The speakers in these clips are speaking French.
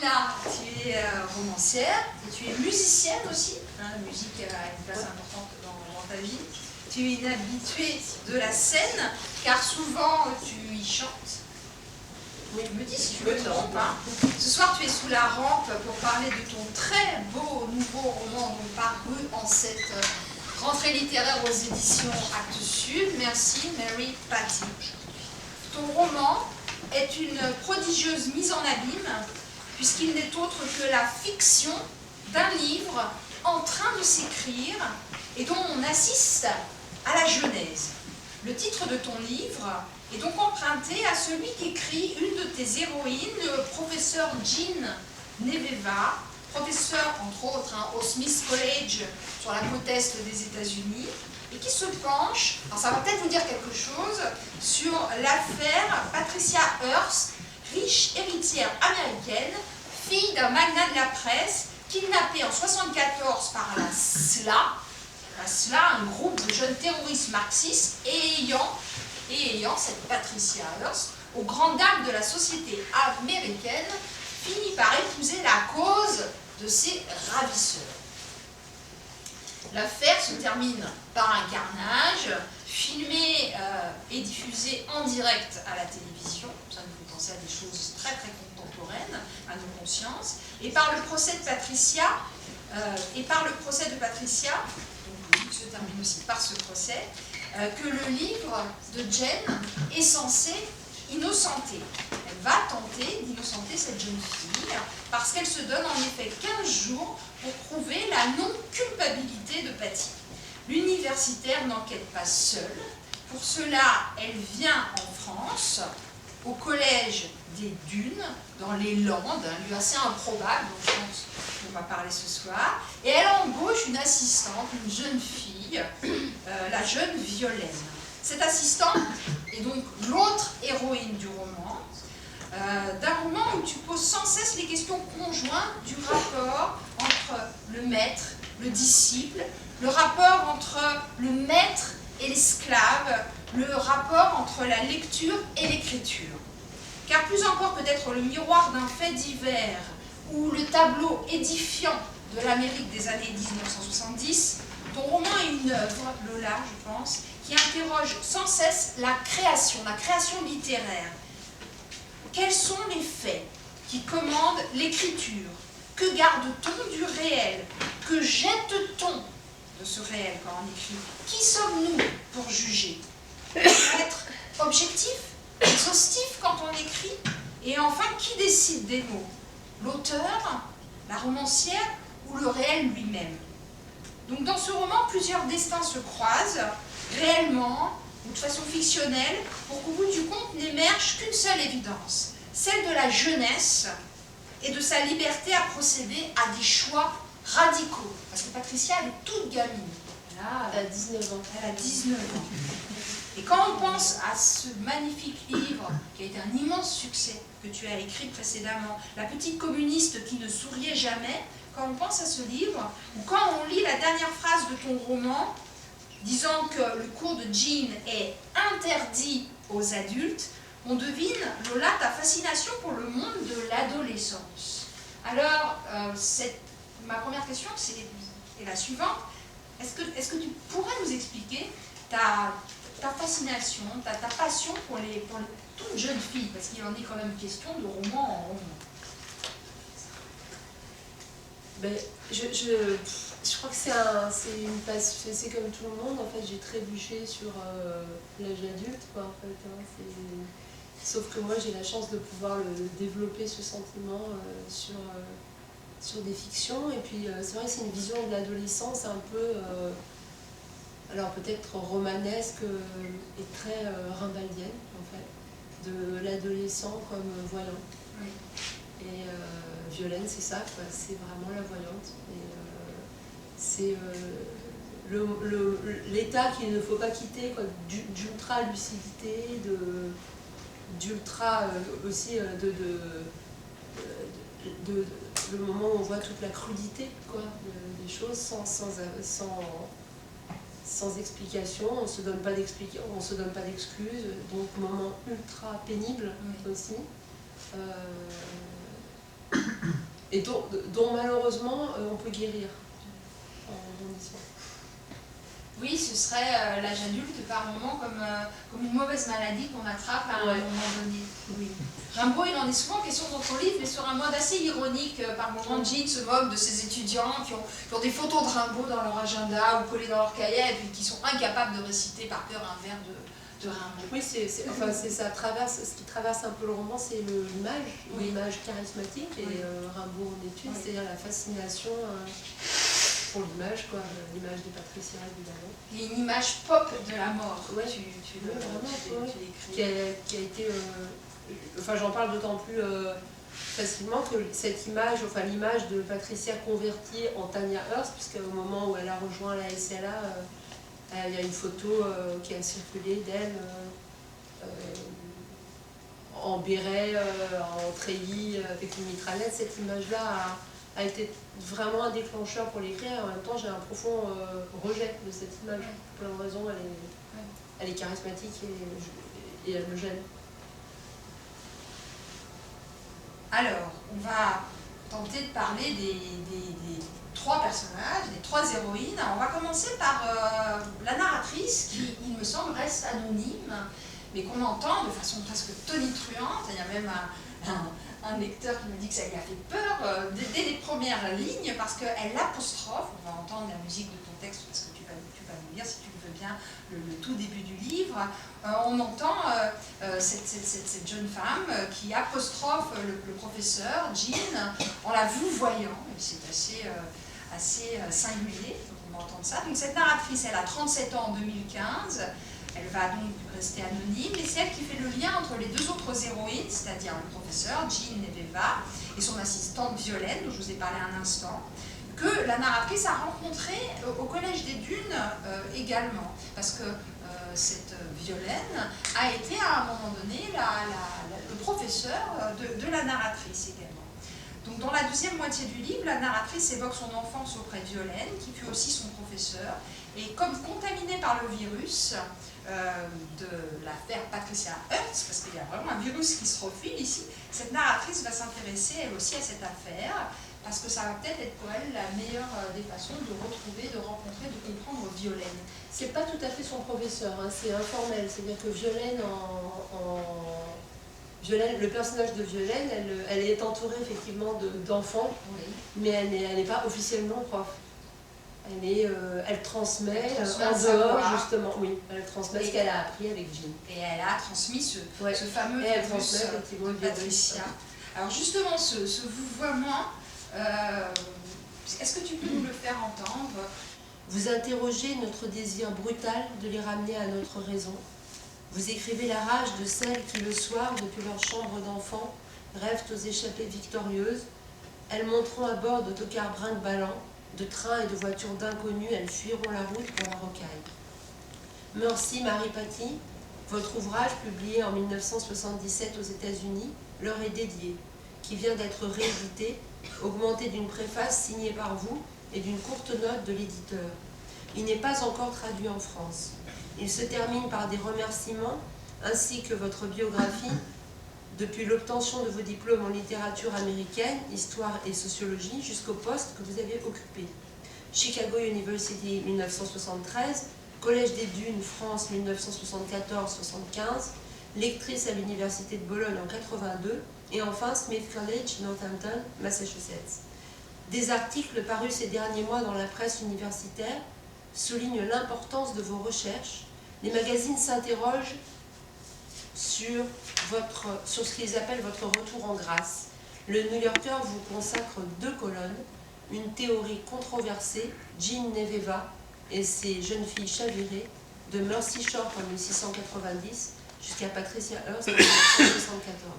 Nina, tu es romancière et tu es musicienne aussi. La musique a une place importante dans ta vie. Tu es une habituée de la scène, car souvent tu y chantes. Oui, je me dis si je me trompe. Hein. Ce soir, tu es sous la rampe pour parler de ton très beau nouveau roman paru en cette rentrée littéraire aux éditions Actes Sud. Merci, Mary Patty. Ton roman est une prodigieuse mise en abîme, puisqu'il n'est autre que la fiction d'un livre en train de s'écrire et dont on assiste à la genèse. Le titre de ton livre est donc emprunté à celui qu'écrit une de tes héroïnes, le professeur Jean Neveva, professeur entre autres au Smith College sur la côte est des États-Unis, et qui se penche, alors ça va peut-être vous dire quelque chose, sur l'affaire Patricia Hearst, riche héritière américaine, fille d'un magnat de la presse, kidnappée en 1974 par la SLA, un groupe de jeunes terroristes marxistes, et ayant cette Patricia Hearst, aux grandes dames de la société américaine, finit par épouser la cause de ses ravisseurs. L'affaire se termine par un carnage, filmé et diffusé en direct à la télévision, ça nous fait penser à des choses très très contemporaines, à nos consciences, et par le procès de Patricia, donc le livre se termine aussi par ce procès, que le livre de Jen est censé innocenter. Elle va tenter d'innocenter cette jeune fille parce qu'elle se donne en effet 15 jours pour prouver la non-culpabilité de Patty. L'universitaire n'enquête pas seule. Pour cela, elle vient en France, au collège des Dunes, dans les Landes, un lieu assez improbable dont je pense qu'on va parler ce soir, et elle embauche une assistante, une jeune fille, la jeune Violaine. Cette assistante est donc l'autre héroïne du roman, d'un roman où tu poses sans cesse les questions conjointes du rapport entre le maître, le disciple, le rapport entre le maître et l'esclave, le rapport entre la lecture et l'écriture. Car plus encore peut-être le miroir d'un fait divers ou le tableau édifiant de l'Amérique des années 1970, ton roman est une œuvre, Lola, je pense, qui interroge sans cesse la création littéraire. Quels sont les faits qui commandent l'écriture? Que garde-t-on du réel? Que jette-t-on de ce réel quand on écrit? Qui sommes-nous pour juger? Être objectif, exhaustif quand on écrit? Et enfin, qui décide des mots? L'auteur, la romancière ou le réel lui-même? Donc dans ce roman, plusieurs destins se croisent, réellement ou de façon fictionnelle, pour qu'au bout du compte n'émerge qu'une seule évidence, celle de la jeunesse et de sa liberté à procéder à des choix radicaux. Parce que Patricia, elle est toute gamine. Elle a 19 ans. Elle a 19 ans. Et quand on pense à ce magnifique livre, qui a été un immense succès, que tu as écrit précédemment, La petite communiste qui ne souriait jamais, quand on pense à ce livre, ou quand on lit la dernière phrase de ton roman, disant que le cours de Jean est interdit aux adultes, on devine, Lola, ta fascination pour le monde de l'adolescence. Alors, ma première question est la suivante. Est-ce que tu pourrais nous expliquer ta fascination, ta passion pour les toutes jeunes filles, parce qu'il en est quand même question de roman en roman? Ben, je crois que c'est une passion, c'est comme tout le monde, en fait, j'ai trébuché sur l'âge adulte, quoi, en fait, hein, sauf que moi j'ai la chance de pouvoir développer ce sentiment sur des fictions, et puis c'est vrai que c'est une vision de l'adolescence un peu, alors peut-être romanesque et très rimbaldienne, en fait, de l'adolescent comme voyant. Oui. Et Violaine, c'est ça, c'est vraiment la voyante. Et c'est l'état qu'il ne faut pas quitter, d'ultra-lucidité, d'ultra aussi le moment où on voit toute la crudité, quoi, des choses sans explication, on ne se donne pas d'excuses, donc moment ultra pénible aussi. et dont malheureusement on peut guérir en grandissant. Oui, ce serait l'âge adulte par moment comme une mauvaise maladie qu'on attrape à un moment donné. Oui. Rimbaud, il en est souvent question dans son livre, mais sur un mode assez ironique. Par moment, Jean se moque de ses étudiants qui ont des photos de Rimbaud dans leur agenda ou collées dans leur cahier et puis qui sont incapables de réciter par cœur un vers de Rimbaud. Oui, ça traverse, ce qui traverse un peu le roman, c'est l'image charismatique, et Rimbaud en étude, c'est-à-dire la fascination pour l'image, quoi, l'image de Patricia, évidemment. Il y a une image pop de la mort, tu l'écris. Qui a été... enfin, j'en parle d'autant plus facilement que cette image, enfin l'image de Patricia convertie en Tanya Hearst, puisqu'au moment où elle a rejoint la SLA, il y a une photo qui a circulé d'elle en béret, en treillis, avec une mitraillette. Cette image-là a été vraiment un déclencheur pour l'écrire. En même temps, j'ai un profond rejet de cette image. Pour plein de raisons, elle est charismatique et elle me gêne. Alors, on va tenter de parler des trois personnages, des trois héroïnes. On va commencer par la narratrice qui, il me semble, reste anonyme, mais qu'on entend de façon presque tonitruante. Il y a même un lecteur qui me dit que ça lui a fait peur dès les premières lignes, parce qu'elle apostrophe, on va entendre la musique de ton texte, parce que tu vas nous lire, si tu le veux bien, le tout début du livre. On entend cette jeune femme qui apostrophe le professeur, Jean, en la vouvoyant, et c'est assez singulier, donc on va entendre ça. Donc cette narratrice, elle a 37 ans en 2015, elle va donc rester anonyme, et c'est elle qui fait le lien entre les deux autres héroïnes, c'est-à-dire le professeur, Jean Neveva, et son assistante Violaine, dont je vous ai parlé un instant, que la narratrice a rencontré au Collège des Dunes également, parce que cette Violaine a été à un moment donné le professeur de la narratrice également. Donc dans la deuxième moitié du livre, la narratrice évoque son enfance auprès de Violaine, qui fut aussi son professeur, et comme contaminée par le virus de l'affaire Patricia Hearst, parce qu'il y a vraiment un virus qui se refile ici, cette narratrice va s'intéresser elle aussi à cette affaire, parce que ça va peut-être être pour elle la meilleure des façons de retrouver, de rencontrer, de comprendre Violaine. C'est pas tout à fait son professeur, hein, c'est informel, c'est-à-dire que Violaine, Violaine, le personnage de Violaine, elle est entourée effectivement d'enfants, mais elle n'est pas officiellement prof. Elle transmet en dehors, justement, elle transmet ce qu'elle a appris avec Jean. Et elle a transmis ce fameux virus de Patricia. Alors justement, ce vouvoiement, est-ce que tu peux nous le faire entendre? Vous interrogez notre désir brutal de les ramener à notre raison. Vous écrivez la rage de celles qui, le soir, depuis leur chambre d'enfant, rêvent aux échappées victorieuses. Elles monteront à bord d'autocars brinque-ballants, de trains et de voitures d'inconnus, elles fuiront la route pour la rocaille. Mercy Mary Patty, votre ouvrage, publié en 1977 aux États-Unis, leur est dédié, qui vient d'être réédité, augmenté d'une préface signée par vous et d'une courte note de l'éditeur. Il n'est pas encore traduit en France. Il se termine par des remerciements, ainsi que votre biographie, depuis l'obtention de vos diplômes en littérature américaine, histoire et sociologie, jusqu'au poste que vous avez occupé. Chicago University 1973, Collège des Dunes, France 1974-75, lectrice à l'Université de Bologne en 82, et enfin Smith College, Northampton, Massachusetts. Des articles parus ces derniers mois dans la presse universitaire soulignent l'importance de vos recherches. Les magazines s'interrogent sur ce qu'ils appellent votre retour en grâce. Le New Yorker vous consacre 2 colonnes, une théorie controversée, Jean Neveva et ses jeunes filles chavirées, de Mercy Shore en 1690 jusqu'à Patricia Hearst en 1974.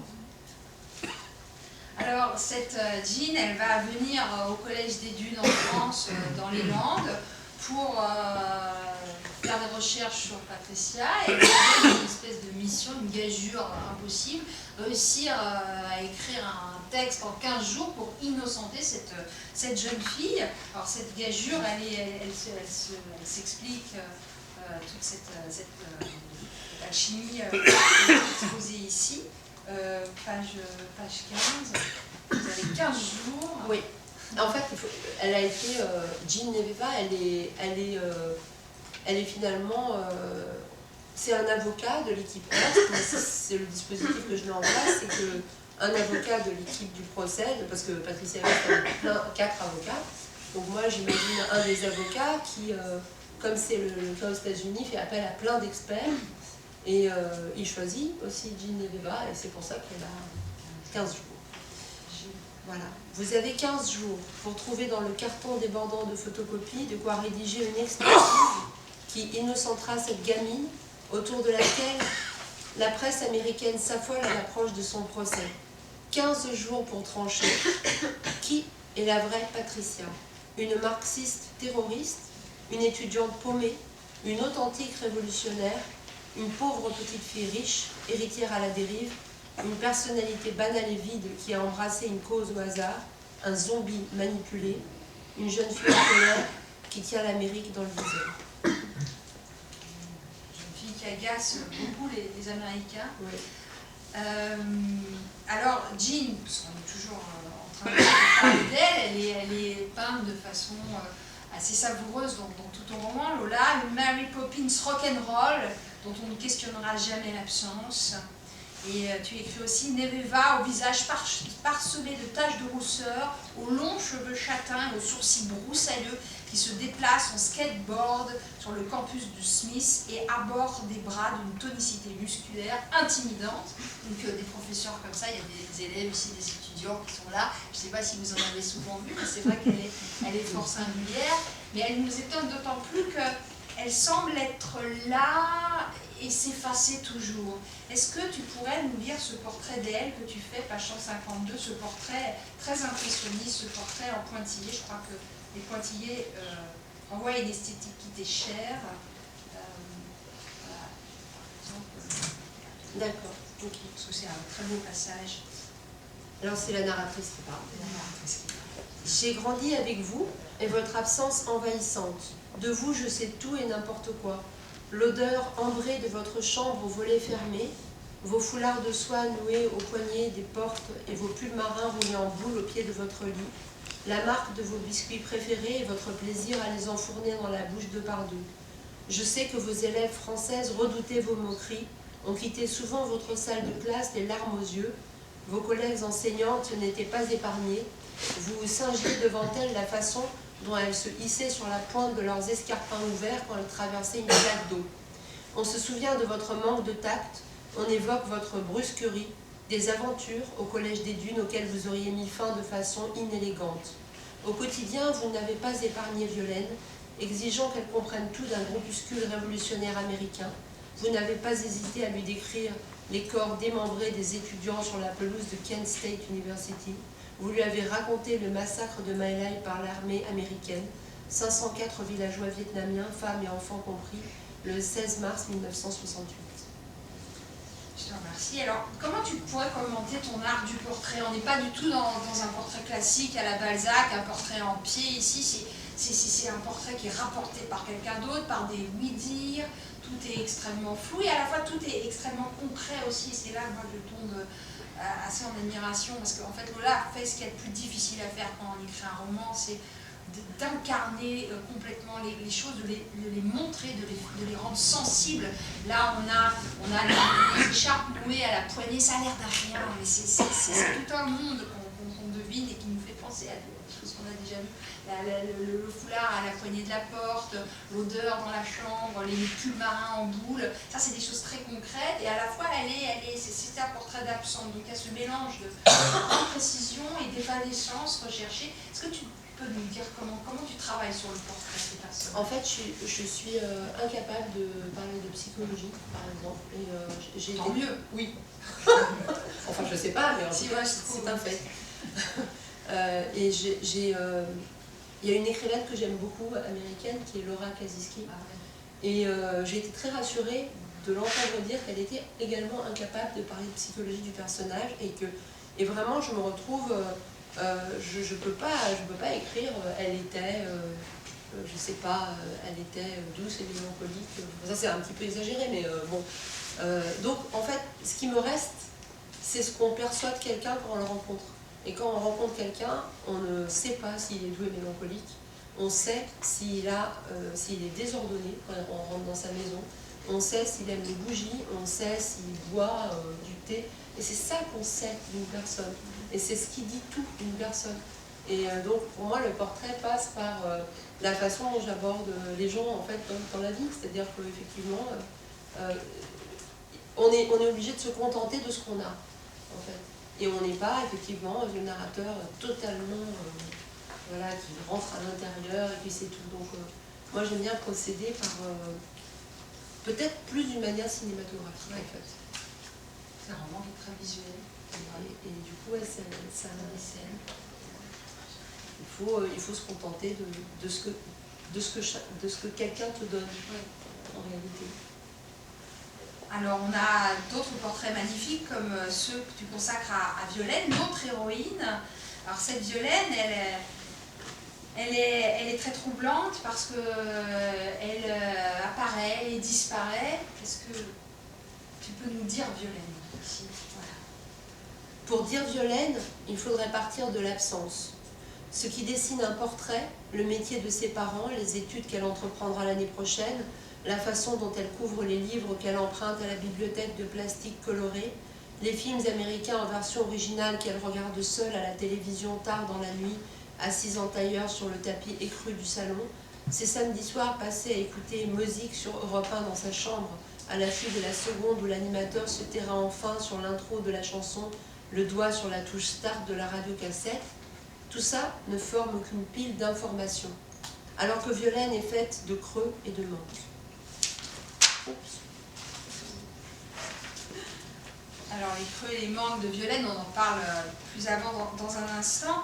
Alors, cette Jean, elle va venir au Collège des Dunes en France, dans les Landes, pour faire des recherches sur Patricia, et elle a une espèce de mission, une gageure impossible, réussir à écrire un texte en 15 jours pour innocenter cette jeune fille. Alors cette gageure, elle s'explique, toute cette alchimie exposée ici. page 15. Vous avez 15 jours. Oui. En fait, elle a été, Jean Neveva, elle est finalement, c'est un avocat de l'équipe Hearst, mais c'est le dispositif que je mets en place, c'est qu'un avocat de l'équipe du procès, parce que Patricia Hearst a 4 avocats, donc moi j'imagine un des avocats qui, comme c'est le cas aux États-Unis, fait appel à plein d'experts, et il choisit aussi Jean Neveva, et c'est pour ça qu'elle a 15 jours. Voilà. Vous avez 15 jours pour trouver dans le carton débordant de photocopies de quoi rédiger une expertise qui innocentera cette gamine autour de laquelle la presse américaine s'affole à l'approche de son procès. 15 jours pour trancher. Qui est la vraie Patricia? Une marxiste terroriste? Une étudiante paumée? Une authentique révolutionnaire? Une pauvre petite fille riche, héritière à la dérive? Une personnalité banale et vide qui a embrassé une cause au hasard, un zombie manipulé, une jeune fille en colère qui tient l'Amérique dans le viseur. Une fille qui agace beaucoup les Américains. Oui. Alors, Jean, parce qu'on est toujours en train de parler d'elle, elle est peinte de façon assez savoureuse dans tout ton roman, Lola, une Mary Poppins rock'n'roll, dont on ne questionnera jamais l'absence. Et tu écris aussi Neveva au visage parsemé de taches de rousseur, aux longs cheveux châtains et aux sourcils broussailleux qui se déplace en skateboard sur le campus du Smith et à bord des bras d'une tonicité musculaire intimidante. Donc des professeurs comme ça, il y a des élèves ici, des étudiants qui sont là. Je ne sais pas si vous en avez souvent vu, mais c'est vrai qu'elle est fort singulière. Mais elle nous étonne d'autant plus qu'elle semble être là et s'effacer toujours. Est-ce que tu pourrais nous lire ce portrait d'elle que tu fais, page 152, ce portrait très impressionniste, ce portrait en pointillé? Je crois que les pointillés renvoient à une esthétique qui t'est chère. Voilà, par exemple. D'accord. Ok. Parce que c'est un très beau passage. Alors c'est la narratrice qui parle. C'est la narratrice qui parle. J'ai grandi avec vous et votre absence envahissante. De vous, je sais tout et n'importe quoi. L'odeur ambrée de votre chambre aux volets fermés, vos foulards de soie noués aux poignets des portes et vos pulls marins roulés en boule au pied de votre lit, la marque de vos biscuits préférés et votre plaisir à les enfourner dans la bouche de par deux. Je sais que vos élèves françaises redoutaient vos moqueries, ont quitté souvent votre salle de classe les larmes aux yeux, vos collègues enseignantes n'étaient pas épargnées, vous singiez devant elles la façon dont elles se hissaient sur la pointe de leurs escarpins ouverts quand elles traversaient une flaque d'eau. On se souvient de votre manque de tact, on évoque votre brusquerie, des aventures au Collège des Dunes auxquelles vous auriez mis fin de façon inélégante. Au quotidien, vous n'avez pas épargné Violaine, exigeant qu'elle comprenne tout d'un groupuscule révolutionnaire américain. Vous n'avez pas hésité à lui décrire les corps démembrés des étudiants sur la pelouse de Kent State University. Vous lui avez raconté le massacre de My Lai par l'armée américaine, 504 villageois vietnamiens, femmes et enfants compris, le 16 mars 1968. Je te remercie. Alors, comment tu pourrais commenter ton art du portrait? On n'est pas du tout dans un portrait classique à la Balzac, un portrait en pied. Ici, c'est un portrait qui est rapporté par quelqu'un d'autre, par des oui-dire. Tout est extrêmement flou et à la fois tout est extrêmement concret aussi. C'est là que moi je tombe assez en admiration parce qu'en fait Lola fait ce qu'il y a de plus difficile à faire quand on écrit un roman, c'est d'incarner complètement les choses, de les montrer, de les rendre sensibles. Là on a les écharpes nouées à la poignée, ça a l'air d'un rien, mais c'est tout un monde qu'on devine et qui nous fait penser à des choses qu'on a déjà vues. Le foulard à la poignée de la porte, l'odeur dans la chambre, les pulls marins en boule, ça c'est des choses très concrètes et à la fois c'est un portrait d'absence, donc il y a ce mélange de précision et d'évanescence recherchée. Est-ce que tu peux nous dire comment tu travailles sur le portrait de ces personnes? En fait, je suis incapable de parler de psychologie, par exemple. Et, tant mieux, oui. Enfin, je sais pas, mais en Si, tout cas, ouais, c'est un fait. Il y a une écrivaine que j'aime beaucoup, américaine, qui est Laura Kaczynski. Ah ouais. Et j'ai été très rassurée de l'entendre dire qu'elle était également incapable de parler de psychologie du personnage et vraiment je me retrouve, je peux pas écrire, elle était, je sais pas, elle était douce et mélancolique. Ça c'est un petit peu exagéré, mais bon. Donc en fait, ce qui me reste, c'est ce qu'on perçoit de quelqu'un quand on le rencontre. Et quand on rencontre quelqu'un, on ne sait pas s'il est doué mélancolique, on sait s'il est désordonné quand on rentre dans sa maison, on sait s'il aime les bougies, on sait s'il boit du thé. Et c'est ça qu'on sait d'une personne. Et c'est ce qui dit tout d'une personne. Et donc, pour moi, le portrait passe par la façon dont j'aborde les gens en fait, dans la vie. C'est-à-dire qu'effectivement, on est obligé de se contenter de ce qu'on a, en fait. Et on n'est pas, effectivement, le narrateur totalement, voilà, qui rentre à l'intérieur et puis c'est tout. Donc, moi, j'aime bien procéder par, peut-être plus d'une manière cinématographique, en fait. C'est un roman qui est très visuel. Et du coup, ouais, ça il faut se contenter de ce que quelqu'un te donne, en réalité. Alors, on a d'autres portraits magnifiques, comme ceux que tu consacres à Violaine, notre héroïne. Alors, cette Violaine, elle est très troublante parce qu'elle apparaît et disparaît. Qu'est-ce que tu peux nous dire, Violaine, ici? Voilà. Pour dire Violaine, il faudrait partir de l'absence. Ce qui dessine un portrait, le métier de ses parents, les études qu'elle entreprendra l'année prochaine, la façon dont elle couvre les livres qu'elle emprunte à la bibliothèque de plastique coloré, les films américains en version originale qu'elle regarde seule à la télévision tard dans la nuit, assise en tailleur sur le tapis écru du salon, ces samedis soirs passés à écouter musique sur Europe 1 dans sa chambre, à l'affût de la seconde où l'animateur se taira enfin sur l'intro de la chanson, le doigt sur la touche start de la radiocassette, tout ça ne forme qu'une pile d'informations, alors que Violaine est faite de creux et de manques. Oups. Alors, les creux et les manques de Violaine, on en parle plus avant dans un instant.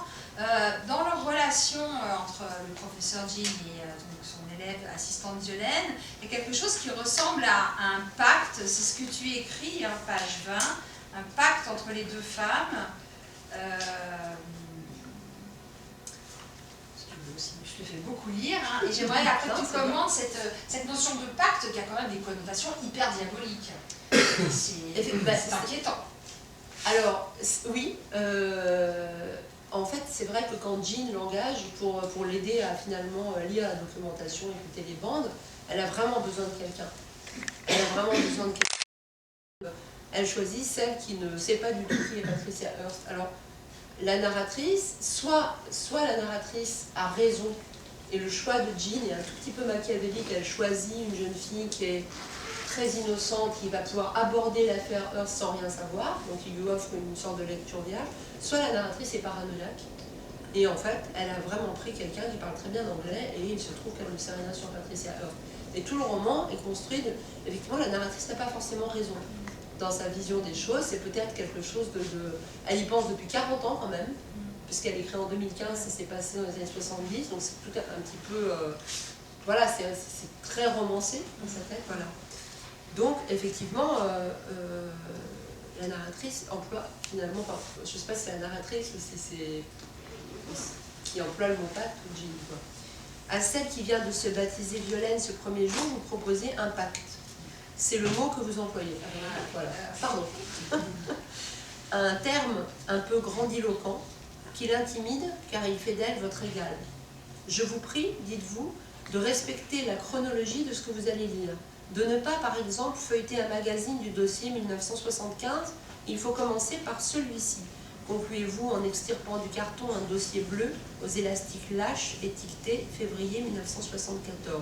Dans leur relation entre le professeur Jean et donc son élève assistante Violaine, il y a quelque chose qui ressemble à un pacte, c'est ce que tu écris, page 20, un pacte entre les deux femmes. Je te fais beaucoup lire, et j'aimerais après que tu commentes cette notion de pacte qui a quand même des connotations hyper diaboliques. C'est inquiétant. Alors, oui, en fait, c'est vrai que quand Jean l'engage pour l'aider à finalement lire la documentation, écouter les bandes, elle a vraiment besoin de quelqu'un. Elle a vraiment besoin de quelqu'un. Elle choisit celle qui ne sait pas du tout qui est Patricia Hearst. Alors, la narratrice, soit la narratrice a raison, et le choix de Jean est un tout petit peu machiavélique, elle choisit une jeune fille qui est très innocente, qui va pouvoir aborder l'affaire Hearst sans rien savoir, donc il lui offre une sorte de lecture vierge, soit la narratrice est paranoïaque, et en fait, elle a vraiment pris quelqu'un qui parle très bien anglais, et il se trouve qu'elle ne sait rien sur Patricia Hearst. Et tout le roman est construit effectivement, la narratrice n'a pas forcément raison dans sa vision des choses, c'est peut-être quelque chose elle y pense depuis 40 ans quand même, puisqu'elle écrit en 2015, ça s'est passé dans les années 70, donc c'est tout un petit peu, voilà, c'est très romancé dans sa tête, voilà. Donc, effectivement, la narratrice emploie finalement, enfin, je ne sais pas si c'est la narratrice ou si c'est qui emploie le mot pacte ou Jean, quoi. À celle qui vient de se baptiser Violaine ce premier jour, vous proposez un pacte. C'est le mot que vous employez. Voilà. Pardon. Un terme un peu grandiloquent qui l'intimide car il fait d'elle votre égale. Je vous prie, dites-vous, de respecter la chronologie de ce que vous allez lire. De ne pas, par exemple, feuilleter un magazine du dossier 1975, il faut commencer par celui-ci. Concluez-vous en extirpant du carton un dossier bleu aux élastiques lâches étiqueté février 1974.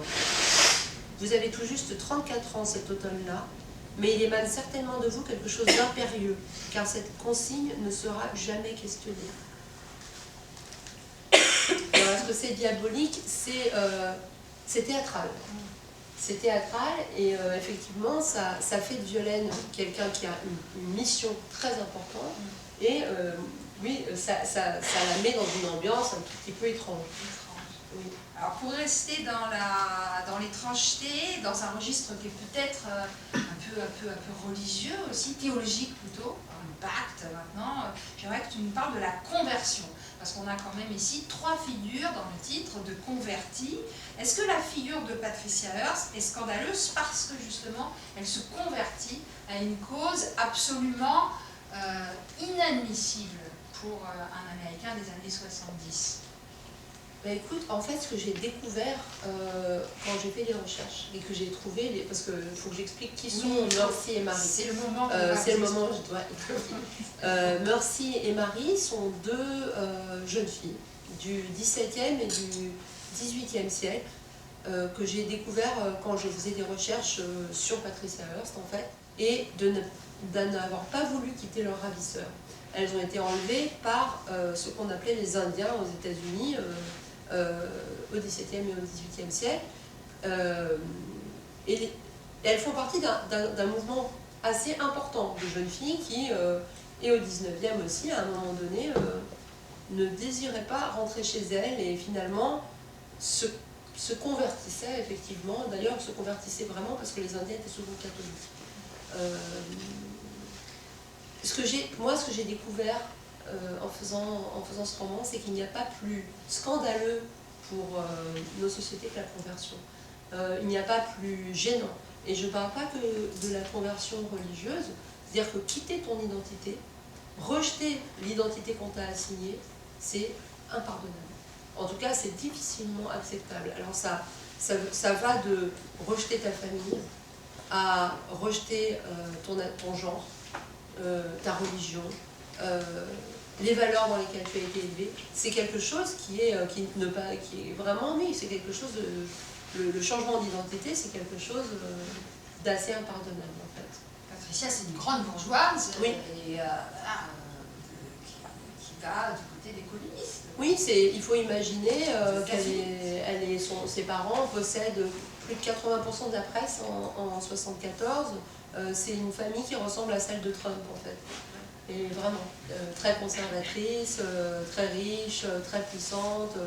Vous avez tout juste 34 ans cet automne-là, mais il émane certainement de vous quelque chose d'impérieux, car cette consigne ne sera jamais questionnée. Alors, est-ce que c'est diabolique? C'est théâtral. C'est théâtral et effectivement, ça fait de Violaine quelqu'un qui a une mission très importante et oui, ça la met dans une ambiance un tout petit peu étrange. Oui. Alors pour rester dans l'étrangeté, dans un registre qui est peut-être un peu religieux aussi, théologique plutôt, le pacte maintenant, j'aimerais que tu nous parles de la conversion. Parce qu'on a quand même ici 3 figures dans le titre de convertis. Est-ce que la figure de Patricia Hearst est scandaleuse parce que justement elle se convertit à une cause absolument inadmissible pour un Américain des années 70? Bah écoute, en fait, ce que j'ai découvert quand j'ai fait les recherches et que j'ai trouvé, parce qu'il faut que j'explique qui sont Mercy et Marie. C'est le moment. C'est le moment où je dois expliquer. Mercy et Marie sont deux jeunes filles du XVIIe et du XVIIIe siècle que j'ai découvert quand je faisais des recherches sur Patricia Hearst, en fait, et de n'avoir pas voulu quitter leur ravisseur. Elles ont été enlevées par ce qu'on appelait les Indiens aux États-Unis au XVIIe et au XVIIIe siècle. Et elles font partie d'un mouvement assez important de jeunes filles qui, et au XIXe aussi, à un moment donné, ne désiraient pas rentrer chez elles et finalement se convertissaient effectivement. D'ailleurs, se convertissaient vraiment parce que les Indiens étaient souvent catholiques. Ce que j'ai découvert en faisant ce roman, c'est qu'il n'y a pas plus scandaleux pour nos sociétés que la conversion. Il n'y a pas plus gênant. Et je ne parle pas que de la conversion religieuse, c'est-à-dire que quitter ton identité, rejeter l'identité qu'on t'a assignée, c'est impardonnable. En tout cas, c'est difficilement acceptable. Alors ça va de rejeter ta famille à rejeter ton genre, ta religion, les valeurs dans lesquelles tu as été élevé. C'est quelque chose qui est vraiment, oui, c'est quelque chose de... Le changement d'identité, c'est quelque chose d'assez impardonnable, en fait. Patricia, c'est une grande bourgeoise, oui. Et, qui va du côté des communistes. Oui, il faut imaginer ses parents possèdent plus de 80% de la presse en 1974. C'est une famille qui ressemble à celle de Trump, en fait. Et vraiment, très conservatrice, très riche, très puissante.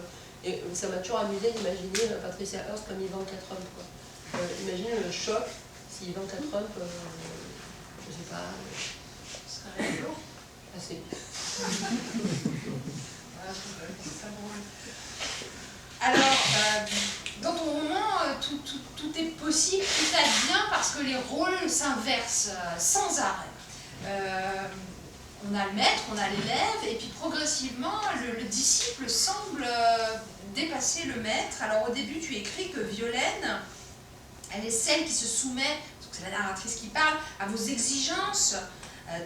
Et ça m'a toujours amusé d'imaginer Patricia Hearst comme Ivanka Trump, quoi. Imaginez le choc si Ivanka Trump, je sais pas... Ce serait rigolo. Assez. Alors, dans ton roman, tout est possible, tout advient parce que les rôles s'inversent sans arrêt. On a le maître, on a l'élève, et puis progressivement, le disciple semble dépasser le maître. Alors au début, tu écris que Violaine, elle est celle qui se soumet, parce que c'est la narratrice qui parle, à vos exigences,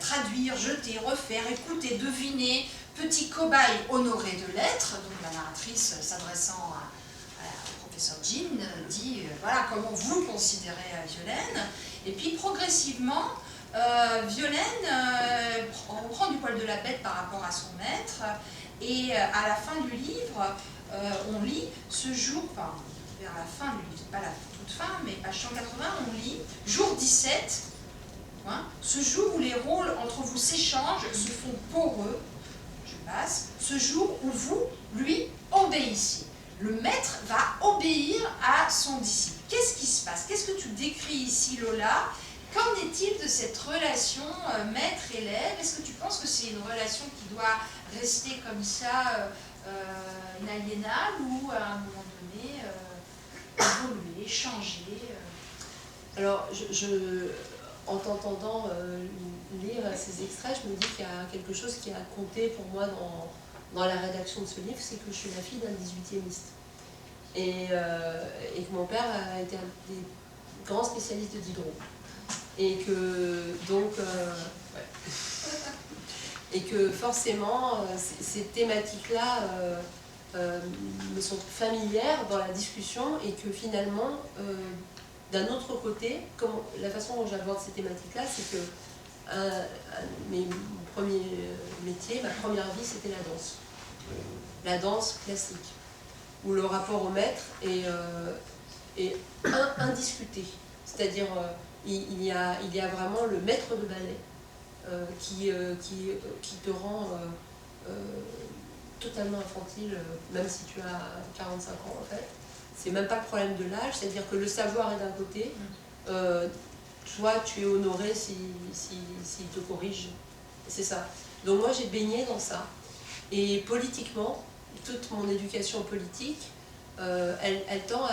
traduire, jeter, refaire, écouter, deviner, petit cobaye honoré de lettres. Donc la narratrice, s'adressant au professeur Jean, dit voilà comment vous considérez Violaine. Et puis progressivement, Violaine reprend du poil de la bête par rapport à son maître, et à la fin du livre, on lit ce jour, enfin vers la fin du livre, pas la toute fin, mais page 180, on lit jour 17, hein, ce jour où les rôles entre vous s'échangent, se font poreux, je passe, ce jour où vous, lui, obéissez. Le maître va obéir à son disciple. Qu'est-ce qui se passe? Qu'est-ce que tu décris ici, Lola? Qu'en est-il de cette relation maître-élève? Est-ce que tu penses que c'est une relation qui doit rester comme ça, inaliénable, ou à un moment donné, évoluer, changer Alors, en t'entendant lire ces extraits, je me dis qu'il y a quelque chose qui a compté pour moi dans la rédaction de ce livre, c'est que je suis la fille d'un 18e-iste. Et que mon père a été un des grands spécialistes de Diderot. Et que donc et que forcément ces thématiques-là me sont familières dans la discussion, et que finalement d'un autre côté, la façon dont j'aborde ces thématiques-là, c'est que mon premier métier, ma première vie, c'était la danse classique, où le rapport au maître est indiscuté, c'est-à-dire il y a vraiment le maître de ballet qui te rend totalement infantile, même si tu as 45 ans en fait. C'est même pas le problème de l'âge, c'est-à-dire que le savoir est d'un côté, toi tu es honoré s'il te corrige, c'est ça. Donc moi j'ai baigné dans ça, et politiquement, toute mon éducation politique, elle tend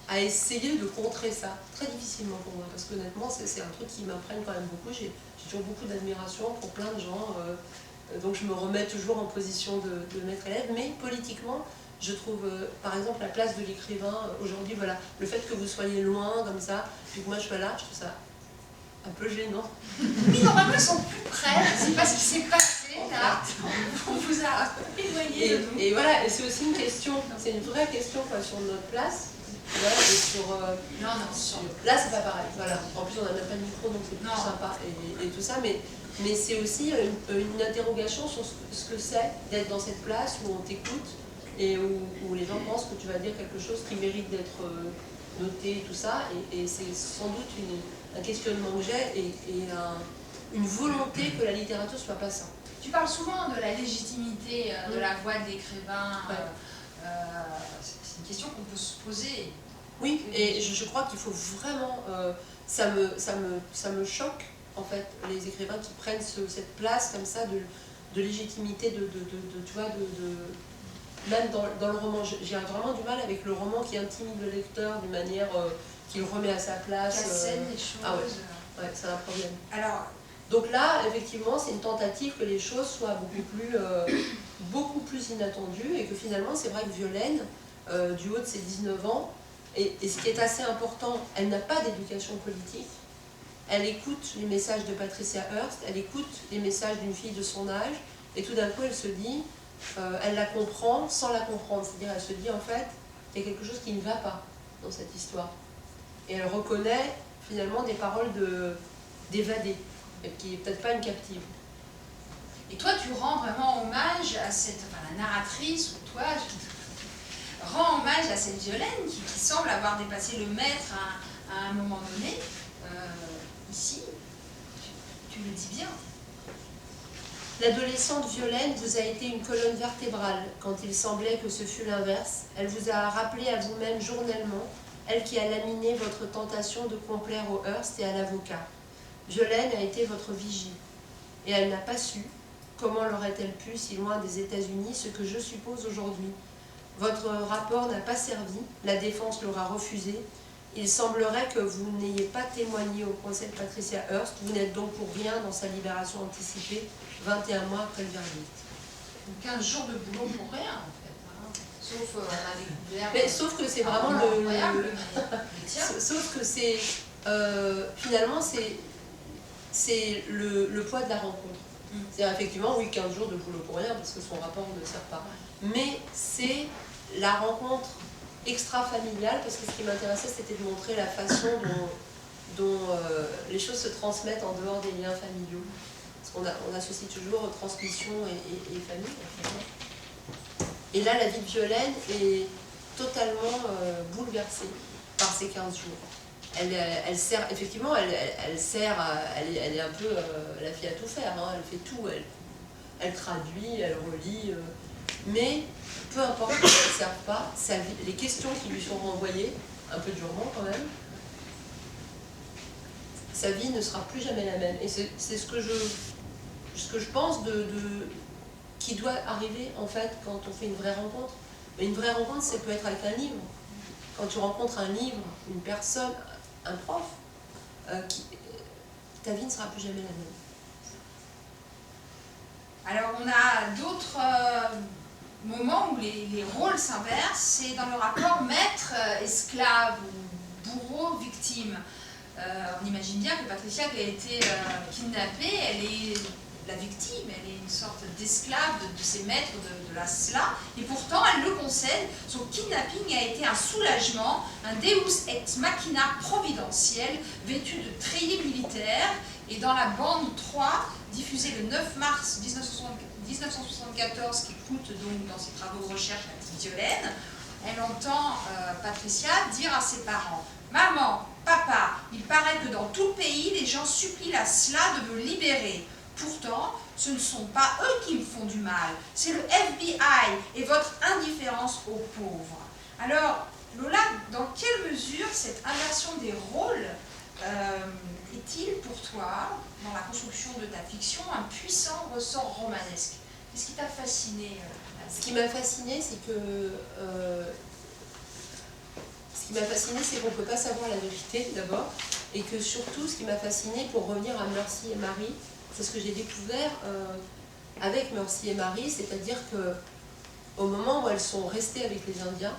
à essayer de contrer ça. Très difficilement pour moi, parce qu'honnêtement, c'est un truc qui m'imprègne quand même beaucoup. J'ai toujours beaucoup d'admiration pour plein de gens, donc je me remets toujours en position de maître élève, mais politiquement, je trouve, par exemple, la place de l'écrivain, aujourd'hui, voilà, le fait que vous soyez loin, comme ça, puis que moi je sois là, je trouve ça un peu gênant. Oui, normalement, ils sont plus près, je ne sais pas ce qui s'est passé, là, on vous a éloigné. Et voilà, et c'est aussi une question, c'est une vraie question quoi, sur notre place. Voilà, et sur, là c'est pas pareil, voilà. En plus on n'a même pas de micro donc c'est plus sympa et tout ça, mais c'est aussi une interrogation sur ce que c'est d'être dans cette place où on t'écoute et où les gens pensent que tu vas dire quelque chose qui mérite d'être noté et tout ça, et c'est sans doute un questionnement que j'ai et une volonté que la littérature soit pas ça. Tu parles souvent de la légitimité de la voix de l'écrivain. C'est une question qu'on peut se poser. Oui, et je crois qu'il faut vraiment... ça me choque, en fait, les écrivains qui prennent cette place comme ça de légitimité, tu vois, même dans le roman. J'ai vraiment du mal avec le roman qui intimide le lecteur d'une manière qui le remet à sa place. Qui assène les choses. Ah ouais, c'est un problème. Alors, donc là, effectivement, c'est une tentative que les choses soient beaucoup plus inattendues et que finalement, c'est vrai que Violaine, du haut de ses 19 ans, et ce qui est assez important, elle n'a pas d'éducation politique, elle écoute les messages de Patricia Hearst, elle écoute les messages d'une fille de son âge, et tout d'un coup, elle se dit, elle la comprend sans la comprendre, c'est-à-dire elle se dit en fait, il y a quelque chose qui ne va pas dans cette histoire. Et elle reconnaît finalement des paroles d'évadée, qui n'est peut-être pas une captive. Et toi, tu rends vraiment hommage à cette... Enfin, la narratrice, ou toi, rend hommage à cette Violaine qui semble avoir dépassé le maître à un moment donné. Ici, tu le dis bien. L'adolescente Violaine vous a été une colonne vertébrale quand il semblait que ce fût l'inverse. Elle vous a rappelé à vous-même journellement, elle qui a laminé votre tentation de complaire au Hearst et à l'avocat. Violaine a été votre vigie, et elle n'a pas su, comment l'aurait-elle pu, si loin des États-Unis, ce que je suppose aujourd'hui. Votre rapport n'a pas servi, la défense l'aura refusé. Il semblerait que vous n'ayez pas témoigné au procès de Patricia Hearst, vous n'êtes donc pour rien dans sa libération anticipée, 21 mois après le verdict. 15 jours de boulot pour rien, en fait. Hein. Sauf, on a découvert... Mais, sauf que c'est vraiment sauf que c'est... finalement, c'est le poids de la rencontre. C'est-à-dire, effectivement, oui, 15 jours de boulot pour rien, parce que son rapport ne sert pas. Mais c'est la rencontre extra-familiale, parce que ce qui m'intéressait, c'était de montrer la façon dont les choses se transmettent en dehors des liens familiaux. Parce qu'on associe toujours transmission et famille. Et là, la vie de Violaine est totalement bouleversée par ces 15 jours. Elle sert, effectivement, elle est un peu la fille à tout faire, hein, elle fait tout, elle traduit, elle relit, mais peu importe qu'elle ne serve pas, les questions qui lui sont renvoyées, un peu durement quand même, sa vie ne sera plus jamais la même. Et c'est ce que je pense qui doit arriver en fait quand on fait une vraie rencontre. Mais une vraie rencontre, ça peut être avec un livre. Quand tu rencontres un livre, une personne, un prof, ta vie ne sera plus jamais la même. Alors on a d'autres moments où les rôles s'inversent, c'est dans le rapport maître-esclave ou bourreau-victime. On imagine bien que Patricia qui a été kidnappée, elle est la victime, elle est une sorte d'esclave de ses maîtres de la SLA, et pourtant elle le concède, son kidnapping a été un soulagement, un deus ex machina providentiel, vêtu de treillis militaires, et dans la bande 3, diffusée le 9 mars 1974, qui coûte donc dans ses travaux de recherche la petite Violaine, elle entend Patricia dire à ses parents « Maman, papa, il paraît que dans tout le pays, les gens supplient la SLA de me libérer. Pourtant, ce ne sont pas eux qui me font du mal, c'est le FBI et votre indifférence aux pauvres. » Alors, Lola, dans quelle mesure cette inversion des rôles est-il pour toi, dans la construction de ta fiction, un puissant ressort romanesque? Qu'est-ce qui t'a fasciné Ce qui m'a fasciné, c'est que ce qui m'a fasciné, c'est qu'on ne peut pas savoir la vérité d'abord, et que surtout, ce qui m'a fasciné, pour revenir à Mercy et Marie, c'est ce que j'ai découvert avec Mercy et Marie, c'est-à-dire que au moment où elles sont restées avec les Indiens,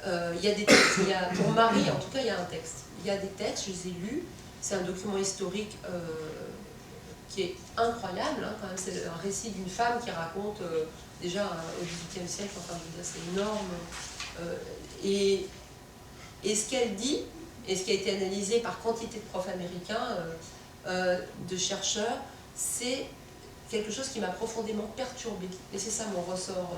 il y a des textes, pour Marie en tout cas, il y a un texte. Il y a des textes, je les ai lus, c'est un document historique qui est incroyable, hein, quand même. C'est un récit d'une femme qui raconte déjà au XVIIIe siècle, enfin je veux dire, c'est énorme. Et ce qu'elle dit, et ce qui a été analysé par quantité de profs américains, de chercheurs, c'est quelque chose qui m'a profondément perturbée. Et c'est ça mon ressort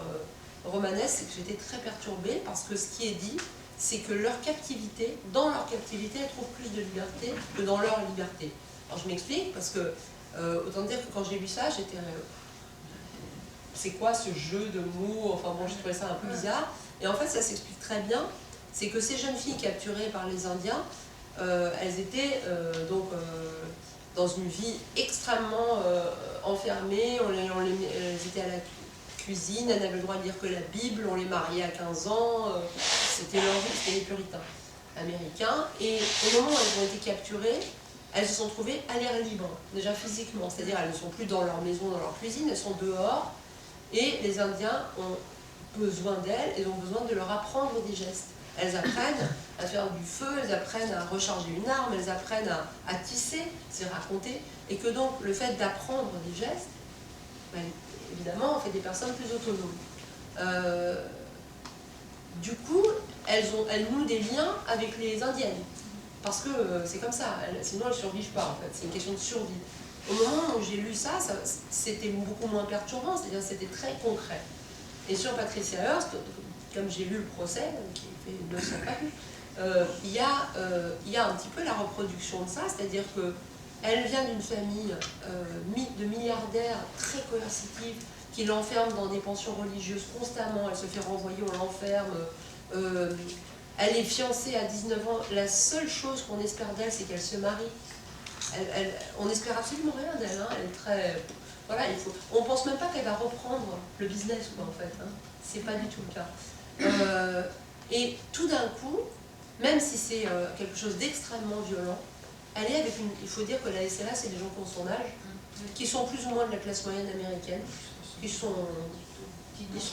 romanesque, c'est que j'étais très perturbée parce que ce qui est dit, c'est que leur captivité, dans leur captivité, elles trouvent plus de liberté que dans leur liberté. Alors je m'explique, parce que autant dire que quand j'ai lu ça, j'étais... c'est quoi ce jeu de mots? Enfin bon, je trouvais ça un peu bizarre. Et en fait, ça s'explique très bien. C'est que ces jeunes filles capturées par les Indiens, elles étaient dans une vie extrêmement enfermée. Elles étaient à la cuisine, elles n'avaient le droit de lire que la Bible, on les mariait à 15 ans. C'était leur vie, c'était les puritains américains. Et au moment où elles ont été capturées, elles se sont trouvées à l'air libre, déjà physiquement. C'est-à-dire elles ne sont plus dans leur maison, dans leur cuisine, elles sont dehors. Et les Indiens ont besoin d'elles et ont besoin de leur apprendre des gestes. Elles apprennent à faire du feu, elles apprennent à recharger une arme, elles apprennent à tisser, c'est raconté. Et que donc le fait d'apprendre des gestes, ben, évidemment, on fait des personnes plus autonomes. Du coup, elles nouent des liens avec les Indiennes. Parce que c'est comme ça, sinon elles ne survivent pas en fait, c'est une question de survie. Au moment où j'ai lu ça, c'était beaucoup moins perturbant, c'est-à-dire c'était très concret. Et sur Patricia Hearst, comme j'ai lu le procès, qui fait 900 pages, il y a un petit peu la reproduction de ça, c'est-à-dire qu'elle vient d'une famille de milliardaires très coercitifs, qui l'enferment dans des pensions religieuses constamment, elle se fait renvoyer, on l'enferme. Elle est fiancée à 19 ans, la seule chose qu'on espère d'elle, c'est qu'elle se marie. On espère absolument rien d'elle, hein. Elle est très... Voilà, on ne pense même pas qu'elle va reprendre le business, quoi, en fait. Hein. C'est pas du tout le cas. Et tout d'un coup, même si c'est quelque chose d'extrêmement violent, elle est avec une... Il faut dire que la SLA, c'est des gens qui ont son âge, qui sont plus ou moins de la classe moyenne américaine, qui se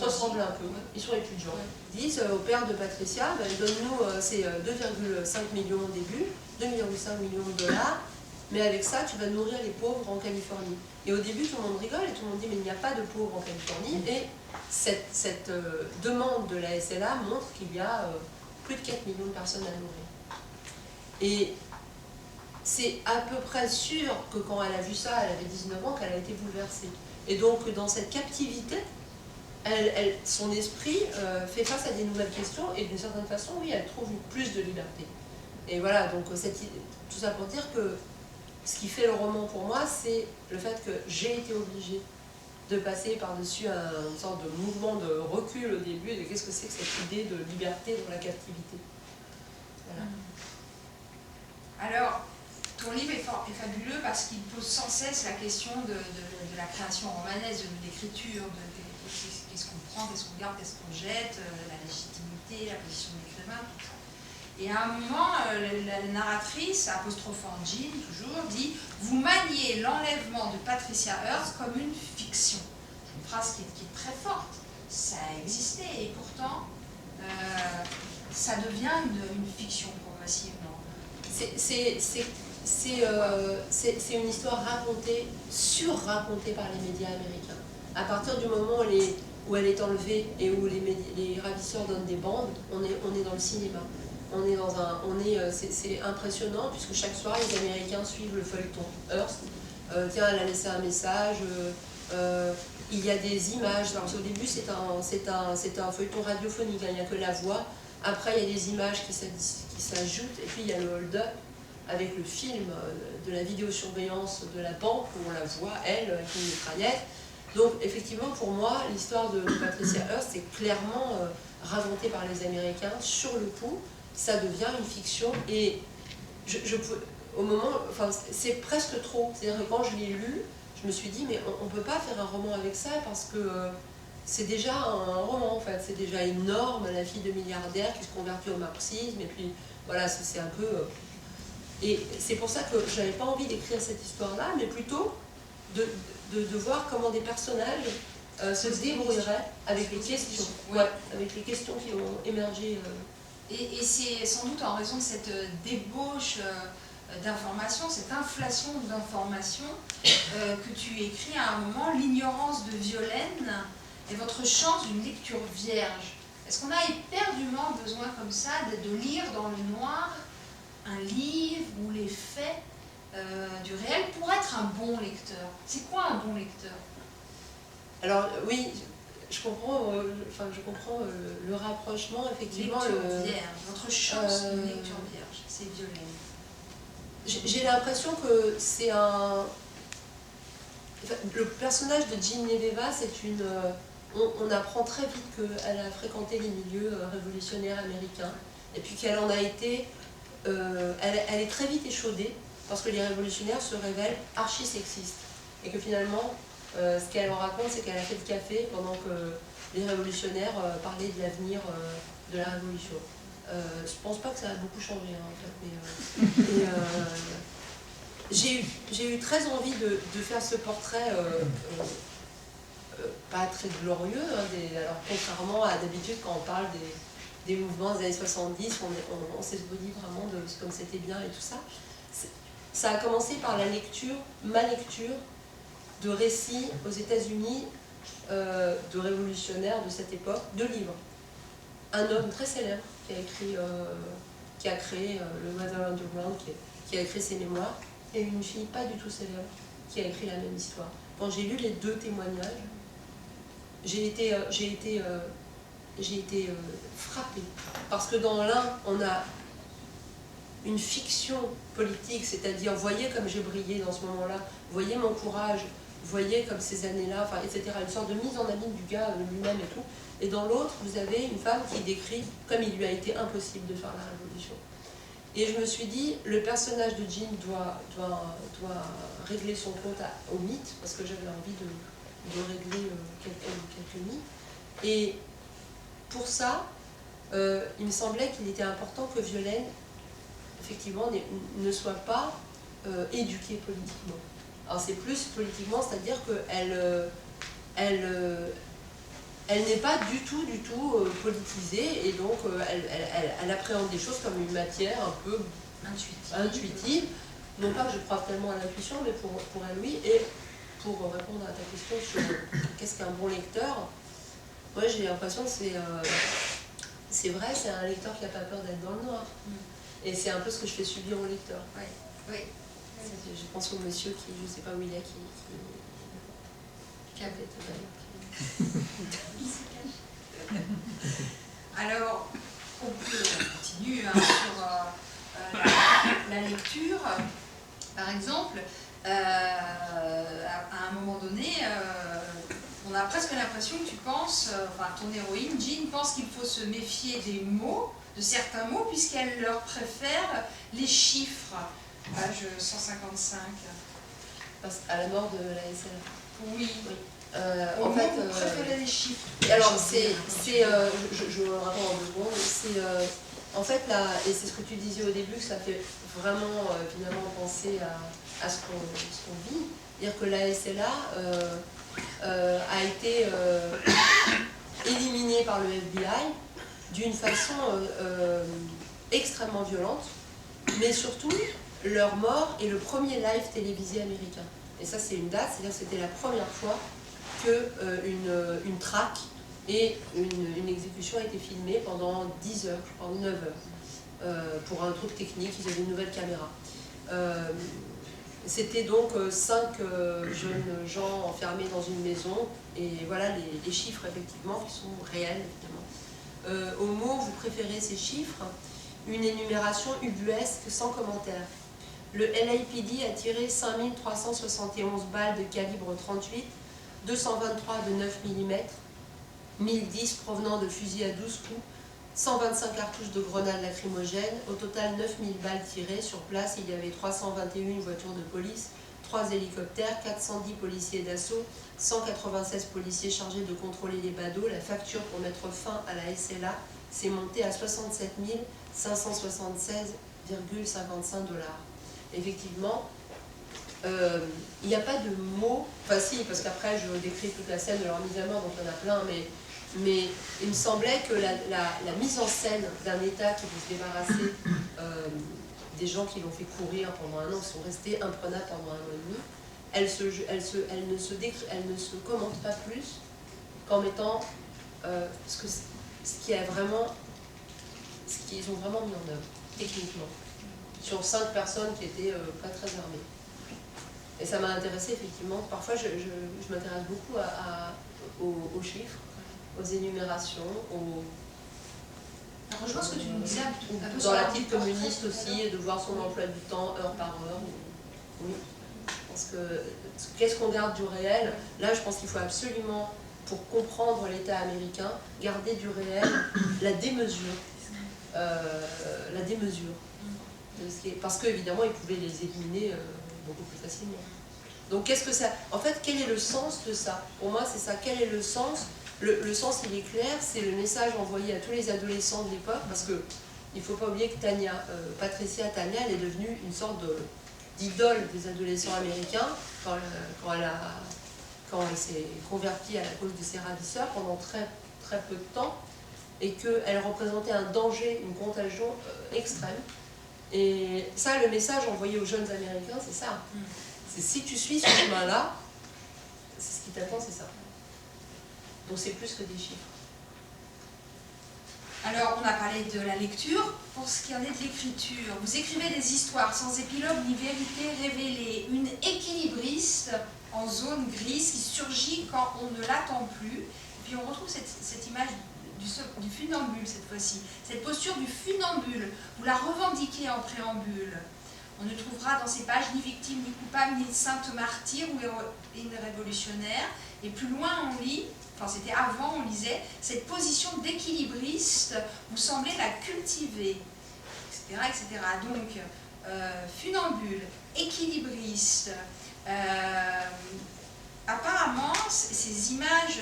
ressemblent un peu, ils sont étudiants. Ils disent au père de Patricia, ben, donne-nous c'est 2,5 millions au début, 2,5 millions de dollars, mais avec ça, tu vas nourrir les pauvres en Californie. Et au début, tout le monde rigole et tout le monde dit, mais il n'y a pas de pauvres en Californie. Et cette demande de la SLA montre qu'il y a plus de 4 millions de personnes à nourrir. Et c'est à peu près sûr que quand elle a vu ça, elle avait 19 ans, qu'elle a été bouleversée. Et donc, dans cette captivité, son esprit fait face à des nouvelles questions et d'une certaine façon, oui, elle trouve plus de liberté. Et voilà, donc tout ça pour dire que ce qui fait le roman pour moi, c'est le fait que j'ai été obligée de passer par-dessus une sorte de mouvement de recul au début de qu'est-ce que c'est que cette idée de liberté dans la captivité. Voilà. Alors, ton livre est fabuleux parce qu'il pose sans cesse la question de la création romanesque, de l'écriture, qu'est-ce qu'on prend, qu'est-ce qu'on garde, qu'est-ce qu'on jette, la légitimité, la position de l'écrivain, tout ça. Et à un moment, la narratrice, apostrophant Jean, toujours, dit « Vous maniez l'enlèvement de Patricia Hearst comme une fiction ». Une phrase qui est très forte. Ça a existé et pourtant, ça devient une fiction progressivement. C'est une histoire racontée, sur-racontée par les médias américains. À partir du moment où elle est enlevée et où les ravisseurs donnent des bandes, on est dans le cinéma. C'est impressionnant puisque chaque soir les Américains suivent le feuilleton Hearst. Tiens, elle a laissé un message. Il y a des images. Alors, au début, c'est un feuilleton radiophonique. Il n'y a que la voix. Après, il y a des images qui s'ajoutent. Et puis, il y a le hold-up avec le film de la vidéosurveillance de la banque où on la voit, elle, avec une mitraillette. Donc, effectivement, pour moi, l'histoire de Patricia Hearst est clairement racontée par les Américains sur le coup. Ça devient une fiction et au moment, enfin, c'est presque trop. C'est-à-dire que quand je l'ai lu, je me suis dit, mais on ne peut pas faire un roman avec ça parce que c'est déjà un roman en fait, c'est déjà une norme, la fille de milliardaire qui se convertit au marxisme, et puis voilà, c'est un peu... Et c'est pour ça que je n'avais pas envie d'écrire cette histoire-là, mais plutôt de voir comment des personnages se débrouilleraient avec les questions, avec les questions qui ont émergé. Et c'est sans doute en raison de cette débauche d'informations, cette inflation d'informations, que tu écris à un moment « L'ignorance de Violaine est votre chance d'une lecture vierge ». Est-ce qu'on a éperdument besoin comme ça de lire dans le noir un livre ou les faits du réel pour être un bon lecteur? C'est quoi un bon lecteur? Alors oui, je comprends le rapprochement, effectivement. Lecture vierge, votre chance d'une lecture vierge, c'est Violaine. J'ai l'impression que c'est un... Le personnage de Geneviève, c'est une... On apprend très vite qu'elle a fréquenté les milieux révolutionnaires américains, et puis qu'elle en a été... elle est très vite échaudée, parce que les révolutionnaires se révèlent archi-sexistes, et que finalement, ce qu'elle en raconte, c'est qu'elle a fait le café pendant que les révolutionnaires parlaient de l'avenir de la révolution. Je pense pas que ça a beaucoup changé, hein, en fait, mais j'ai eu très envie de faire ce portrait pas très glorieux, hein, alors contrairement à d'habitude quand on parle des mouvements des années 70, on s'expose vraiment de comme c'était bien et tout ça. Ça a commencé par ma lecture de récits aux États-Unis de révolutionnaires de cette époque, de livres. Un homme très célèbre qui a créé le Mother Underground, qui a écrit ses mémoires, et une fille pas du tout célèbre qui a écrit la même histoire. Quand j'ai lu les deux témoignages, j'ai été frappée. Parce que dans l'un, on a une fiction politique, c'est-à-dire, voyez comme j'ai brillé dans ce moment-là, voyez mon courage, voyez comme ces années-là, enfin, etc. Une sorte de mise en abîme du gars lui-même et tout. Et dans l'autre, vous avez une femme qui décrit comme il lui a été impossible de faire la révolution. Et je me suis dit, le personnage de Jean doit régler son compte au mythe, parce que j'avais envie de régler quelques mythes. Et pour ça, il me semblait qu'il était important que Violaine, effectivement, ne soit pas éduquée politiquement. Alors c'est plus politiquement, c'est-à-dire qu'elle n'est pas du tout politisée, et donc elle appréhende des choses comme une matière un peu intuitive. Non pas que je crois tellement à l'intuition, mais pour elle, oui. Et pour répondre à ta question sur qu'est-ce qu'un bon lecteur, moi j'ai l'impression que c'est vrai, c'est un lecteur qui n'a pas peur d'être dans le noir. Et c'est un peu ce que je fais subir au lecteur. Oui, oui. Je pense au monsieur qui, je ne sais pas où il est, qui avait Alors, on continue sur la lecture. Par exemple, à un moment donné, on a presque l'impression que tu penses, enfin ton héroïne, Jean, pense qu'il faut se méfier des mots, de certains mots, puisqu'elle leur préfère les chiffres. Page 155. À la mort de la SL. Oui. En fait, vous préférez les chiffres. Alors, je raconte en 2 secondes. C'est en fait là, et c'est ce que tu disais au début, que ça fait vraiment finalement penser à ce qu'on vit. C'est-à-dire que la SLA a été éliminée par le FBI d'une façon extrêmement violente, mais surtout, leur mort est le premier live télévisé américain. Et ça, c'est une date, c'est-à-dire que c'était la première fois qu'une traque et une exécution a été filmée pendant 10 heures, je crois, 9 heures, pour un truc technique, ils avaient une nouvelle caméra. C'était donc 5 jeunes gens enfermés dans une maison, et voilà les chiffres, effectivement, qui sont réels, évidemment. Au mot, vous préférez ces chiffres, une énumération ubuesque sans commentaire. Le LAPD a tiré 5371 balles de calibre 38, 223 de 9 mm, 1010 provenant de fusils à 12 coups, 125 cartouches de grenades lacrymogènes, au total 9000 balles tirées. Sur place, il y avait 321 voitures de police, 3 hélicoptères, 410 policiers d'assaut, 196 policiers chargés de contrôler les badauds. La facture pour mettre fin à la SLA s'est montée à 67 576,55 $. Effectivement, il n'y a pas de mots, enfin si, parce qu'après je décris toute la scène de leur mise à mort, donc il y en a plein, mais il me semblait que la mise en scène d'un État qui veut se débarrasser des gens qui l'ont fait courir pendant un an, qui sont restés imprenables pendant un an et demi, elle ne se commente pas plus qu'en mettant ce qu'ils ont vraiment mis en œuvre, techniquement, sur 5 personnes qui étaient pas très armées. Et ça m'a intéressé effectivement. Parfois, je m'intéresse beaucoup aux chiffres, aux énumérations, Ça rejoint ce que tu nous disais un peu dans la petite communiste aussi, de voir son emploi du temps heure par heure. Oui. Parce que qu'est-ce qu'on garde du réel? Là, je pense qu'il faut absolument, pour comprendre l'État américain, garder du réel la démesure. Parce qu'évidemment, ils pouvaient les éliminer beaucoup plus facilement. Donc, qu'est-ce que ça... En fait, quel est le sens de ça? Pour moi, c'est ça. Quel est le sens? Le sens, il est clair, c'est le message envoyé à tous les adolescents de l'époque, parce que il ne faut pas oublier que Patricia Tania, elle est devenue une sorte d'idole des adolescents américains quand elle s'est convertie à la cause de ses ravisseurs pendant très, très peu de temps, et qu'elle représentait un danger, une contagion extrême. Et ça, le message envoyé aux jeunes Américains, c'est ça. C'est si tu suis ce chemin-là, c'est ce qui t'attend, c'est ça. Donc c'est plus que des chiffres. Alors, on a parlé de la lecture. Pour ce qui en est de l'écriture, vous écrivez des histoires sans épilogue ni vérité révélée, une équilibriste en zone grise qui surgit quand on ne l'attend plus. Et puis on retrouve cette image du funambule cette fois-ci, cette posture du funambule. Vous la revendiquez en préambule. On ne trouvera dans ces pages ni victime, ni coupable, ni sainte martyre ou héroïne révolutionnaire. Et plus loin, on lit, enfin c'était avant, on lisait, cette position d'équilibriste, vous semblez la cultiver, etc. etc. Donc, funambule, équilibriste, apparemment, ces images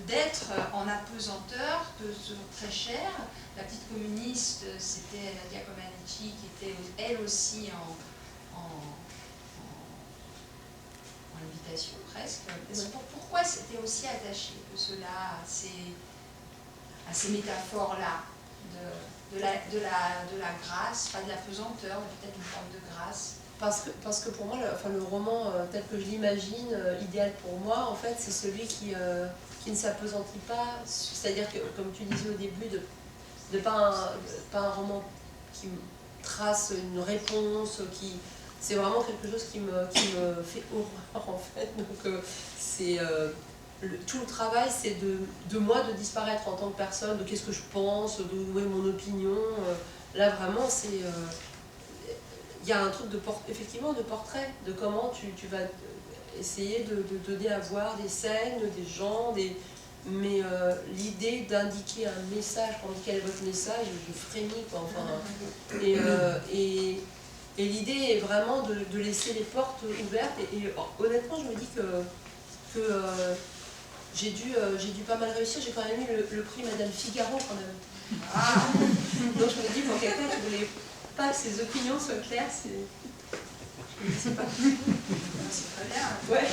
d'être en apesanteur sont très chères. La petite communiste, c'était Nadia Comaneci, qui était elle aussi en lévitation presque. Pourquoi c'était aussi attaché que cela à ces métaphores-là de la grâce, pas de la pesanteur, mais peut-être une forme de grâce? Parce que pour moi, le roman tel que je l'imagine, idéal pour moi, en fait, c'est celui qui ne s'appesantit pas. C'est-à-dire que, comme tu disais au début, pas un roman qui trace une réponse, c'est vraiment quelque chose qui me fait horreur, en fait. Donc, tout le travail, c'est de moi de disparaître en tant que personne, de qu'est-ce que je pense, de mon opinion. Là, vraiment, c'est... il y a un truc effectivement de portrait, de comment tu vas essayer de donner à voir des scènes, des gens, mais l'idée d'indiquer un message, quand quel est votre message, je frémis, quoi, enfin. Et l'idée est vraiment de laisser les portes ouvertes, et honnêtement, je me dis que j'ai dû pas mal réussir. J'ai quand même eu le prix Madame Figaro, quand même. Ah. Donc je me dis, pour quelqu'un qui voulait pas que ses opinions soient claires, c'est pas. C'est très bien. Ouais.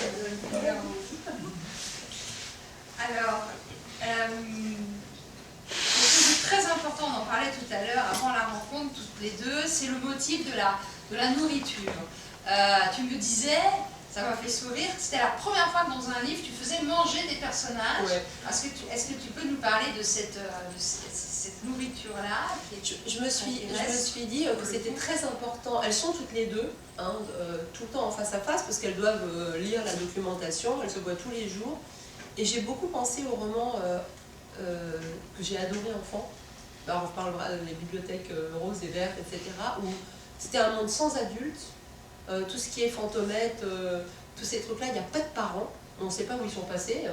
Alors, quelque chose de très important, on en parlait tout à l'heure, avant la rencontre, toutes les deux, c'est le motif de la nourriture. Tu me disais, ça m'a fait sourire, c'était la première fois que dans un livre, tu faisais manger des personnages. Ouais. Est-ce que tu peux nous parler de cette nourriture-là? Je me suis dit que c'était très important. Elles sont toutes les deux, hein, tout le temps en face à face, parce qu'elles doivent lire la documentation, elles se voient tous les jours. Et j'ai beaucoup pensé au roman que j'ai adoré enfant. Alors on parlera des bibliothèques roses et vertes, etc. Où c'était un monde sans adultes, tout ce qui est fantomètre, tous ces trucs-là, il n'y a pas de parents. On ne sait pas où ils sont passés,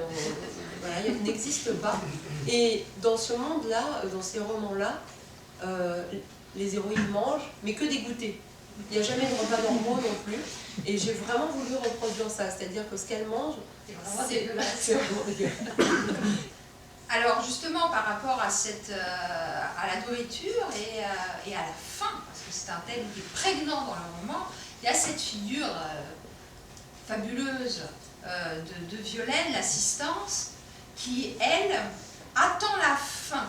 voilà, ils n'existent pas. Et dans ce monde-là, dans ces romans-là, les héroïnes mangent, mais que des goûters. Il n'y a jamais de repas normaux non plus. Et j'ai vraiment voulu reproduire ça, c'est-à-dire que ce qu'elle mange, C'est vraiment c'est dégueulasse. vraiment dégueulasse. Alors justement par rapport à, à la nourriture et à la faim, parce que c'est un thème qui est prégnant dans le roman, il y a cette figure fabuleuse de Violaine, l'assistance, qui, elle, attend la faim,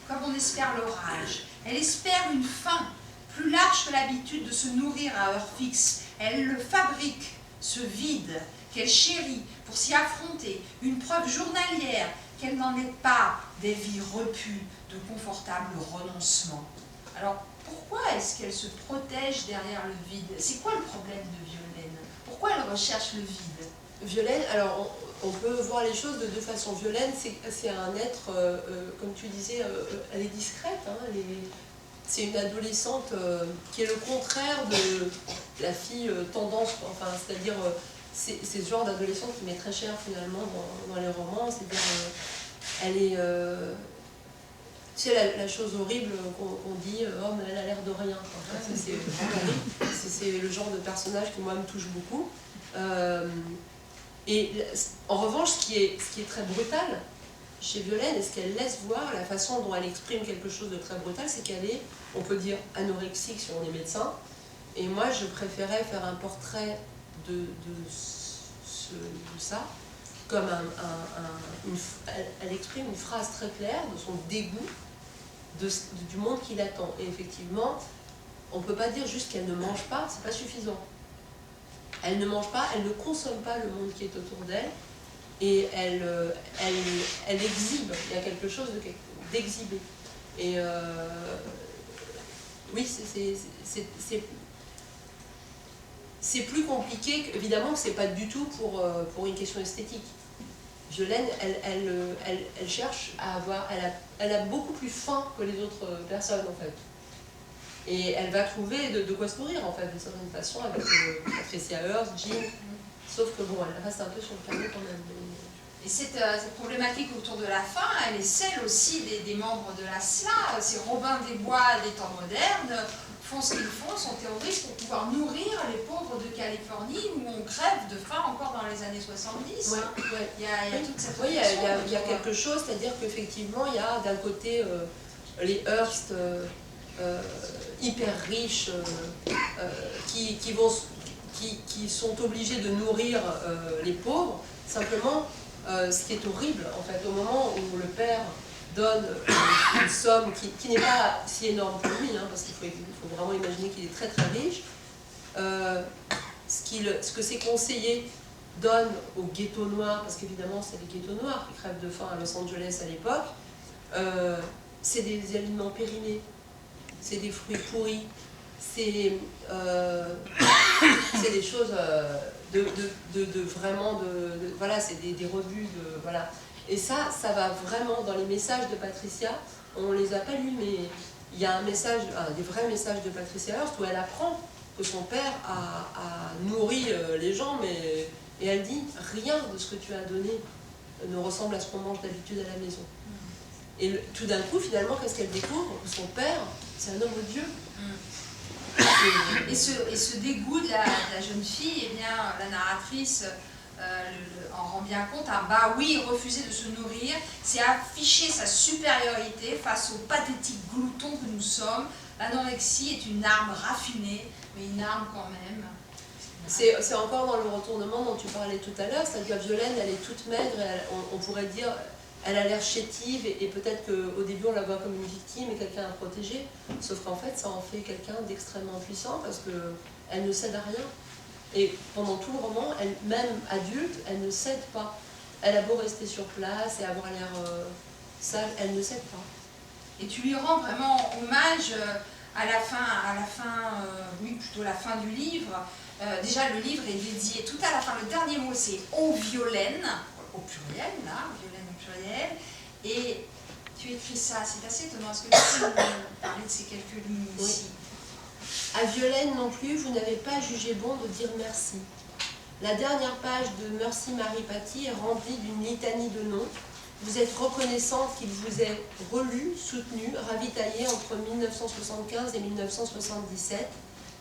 comme on espère l'orage. Elle espère une faim plus large que l'habitude de se nourrir à heure fixe. Elle le fabrique, ce vide qu'elle chérit pour s'y affronter, une preuve journalière qu'elle n'en est pas des vies repues de confortables renoncements. Alors, pourquoi est-ce qu'elle se protège derrière le vide? C'est quoi le problème de Violaine? Pourquoi elle recherche le vide? Violaine, alors on peut voir les choses de deux façons. Violaine, c'est un être, comme tu disais, elle est discrète. Hein, c'est une adolescente qui est le contraire de la fille tendance, enfin, c'est-à-dire c'est ce genre d'adolescente qui m'est très cher finalement dans les romans, c'est-à-dire elle est, tu sais la chose horrible qu'on dit, oh mais elle a l'air de rien. En fait, c'est le genre de personnage qui moi me touche beaucoup. Et en revanche, ce qui est très brutal chez Violaine, et ce qu'elle laisse voir, la façon dont elle exprime quelque chose de très brutal, c'est qu'elle est, on peut dire, anorexique si on est médecin. Et moi, je préférais faire un portrait de ça, comme elle exprime une phrase très claire de son dégoût du monde qui l'attend. Et effectivement, on ne peut pas dire juste qu'elle ne mange pas, c'est pas suffisant. Elle ne mange pas, elle ne consomme pas le monde qui est autour d'elle, et elle exhibe, il y a quelque chose d'exhibé. Et oui, c'est plus compliqué, évidemment que c'est pas du tout pour une question esthétique. Violaine, elle cherche à avoir, elle a beaucoup plus faim que les autres personnes en fait. Et elle va trouver de quoi se nourrir en fait, d'une certaine façon, avec Patricia Hearst, Jean. Sauf que bon, elle reste un peu sur le carnet quand même. Et cette problématique autour de la faim, elle est celle aussi des membres de la SLA. Ces Robin des Bois des temps modernes font ce qu'ils font, sont terroristes pour pouvoir nourrir les pauvres de Californie où on crève de faim encore dans les années 70. Ouais, hein. ouais. Il y a toute cette Oui, il y a quelque chose, c'est-à-dire qu'effectivement, il y a d'un côté les Hearst hyper riches qui sont obligés de nourrir les pauvres. Simplement, ce qui est horrible, en fait, au moment où le père donne une somme qui n'est pas si énorme pour lui, hein, parce qu'il faut vraiment imaginer qu'il est très très riche, ce que ses conseillers donnent aux ghettos noirs, parce qu'évidemment c'est les ghettos noirs qui crèvent de faim à Los Angeles à l'époque, c'est des aliments périmés, c'est des fruits pourris, c'est des choses voilà, c'est des revues de voilà. Et ça va vraiment dans les messages de Patricia. On les a pas lus, mais il y a des vrais messages de Patricia Hearst où elle apprend que son père a nourri les gens, et elle dit rien de ce que tu as donné ne ressemble à ce qu'on mange d'habitude à la maison. Et tout d'un coup, finalement, qu'est-ce qu'elle découvre? Que son père, c'est un homme odieux. Et ce dégoût de la jeune fille, eh bien, la narratrice en rend bien compte. Ah, bah oui, refuser de se nourrir, c'est afficher sa supériorité face aux pathétiques gloutons que nous sommes. L'anorexie est une arme raffinée, mais une arme quand même. C'est encore dans le retournement dont tu parlais tout à l'heure, c'est-à-dire que Violaine, elle est toute maigre, on pourrait dire, elle a l'air chétive, et peut-être qu'au début on la voit comme une victime et quelqu'un à protéger, sauf qu'en fait ça en fait quelqu'un d'extrêmement puissant parce qu'elle ne cède à rien. Et pendant tout le roman, même adulte, elle ne cède pas. Elle a beau rester sur place et avoir l'air sale, elle ne cède pas. Et tu lui rends vraiment hommage à la fin, oui, plutôt la fin du livre. Déjà, le livre est dédié tout à la fin. Le dernier mot, c'est « aux Violaine », au pluriel, là, Violaine au pluriel. Et tu écris ça, c'est assez étonnant. Est-ce que tu peux nous parler de ces quelques lignes ici? À Violaine non plus, vous n'avez pas jugé bon de dire merci. La dernière page de Merci Marie Paty est remplie d'une litanie de noms. Vous êtes reconnaissante qu'il vous ait relu, soutenu, ravitaillé entre 1975 et 1977.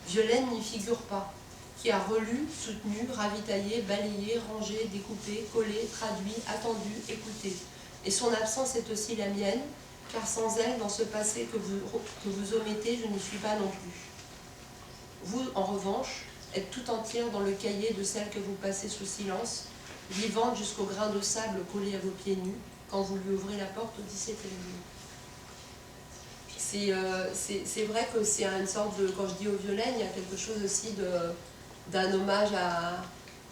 Violaine n'y figure pas, qui a relu, soutenu, ravitaillé, balayé, rangé, découpé, collé, traduit, attendu, écouté. Et son absence est aussi la mienne, car sans elle, dans ce passé que vous omettez, je n'y suis pas non plus. Vous, en revanche, êtes tout entière dans le cahier de celle que vous passez sous silence, vivante jusqu'au grain de sable collé à vos pieds nus, quand vous lui ouvrez la porte au 17e jour. C'est vrai que c'est une sorte de, quand je dis aux Violaine, il y a quelque chose aussi d'un hommage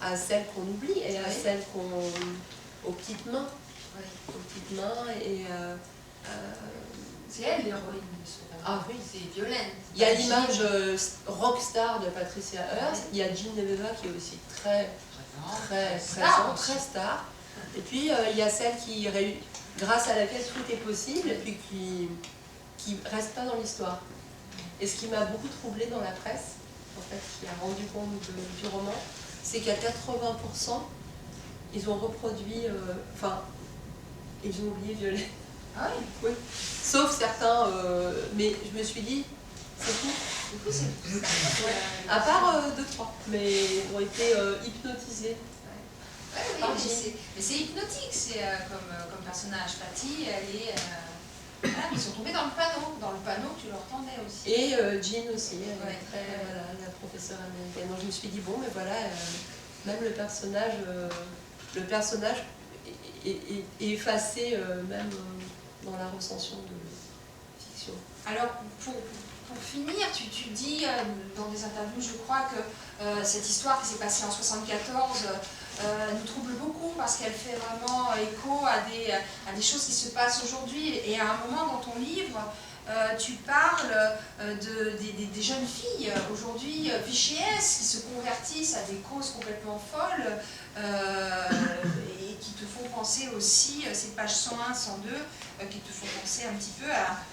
à celles qu'on oublie et à celles aux petites mains. Oui. Aux petites mains et C'est elle l'héroïne de ce roman. Ah oui. C'est Violaine. Il y a l'image rockstar de Patricia Hearst, il y a Jean Neveva qui est aussi très présente, très star. Et puis il y a celle grâce à laquelle tout est possible et puis qui reste pas dans l'histoire. Et ce qui m'a beaucoup troublée dans la presse, en fait, qui a rendu compte du roman, c'est qu'à 80%, ils ont reproduit, ils ont oublié Violaine. Ah oui. Oui. Sauf certains, mais je me suis dit, c'est tout. Du coup, c'est À part 2-3, mais ils ont été hypnotisés. Oui, mais c'est hypnotique, c'est comme personnage. Patty, elle est... voilà, ils sont tombés dans le panneau que tu leur tendais aussi. Et Jean aussi, elle Ouais. est très, voilà, la professeure américaine. Donc je me suis dit, bon, mais voilà, même le personnage est effacé, même dans la recension de fiction. Alors, pour finir, tu dis dans des interviews, je crois, que cette histoire qui s'est passée en 1974 nous trouble beaucoup parce qu'elle fait vraiment écho à des choses qui se passent aujourd'hui. Et à un moment dans ton livre, tu parles des jeunes filles aujourd'hui vichéesses qui se convertissent à des causes complètement folles et qui te font penser aussi, ces pages 101, 102, qui te font penser un petit peu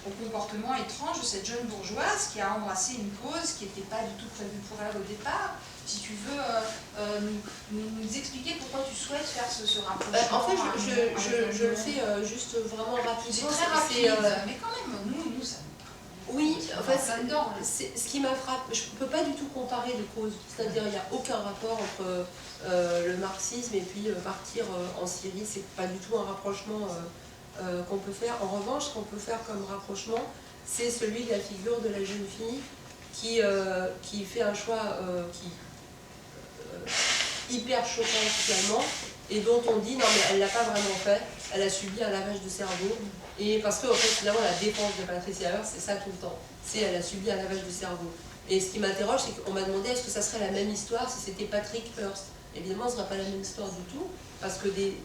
au comportement étrange de cette jeune bourgeoise qui a embrassé une cause qui n'était pas du tout prévue pour elle au départ. Si tu veux nous expliquer pourquoi tu souhaites faire ce rapprochement. En fait, je le fais juste vraiment rapidement. C'est très rapide, mais quand même, nous ça. Oui, en fait, là-dedans. ce qui m'a frappé, je ne peux pas du tout comparer les causes, c'est-à-dire il n'y a aucun rapport entre le marxisme et puis partir en Syrie, c'est pas du tout un rapprochement qu'on peut faire. En revanche, ce qu'on peut faire comme rapprochement, c'est celui de la figure de la jeune fille qui fait un choix hyper choquant finalement, et dont on dit non mais elle l'a pas vraiment fait, elle a subi un lavage de cerveau, et parce que en fait finalement la défense de Patricia Hearst c'est ça tout le temps, c'est elle a subi un lavage de cerveau. Et ce qui m'interroge c'est qu'on m'a demandé est-ce que ça serait la même histoire si c'était Patrick Hearst. Évidemment ce ne sera pas la même histoire du tout, parce que des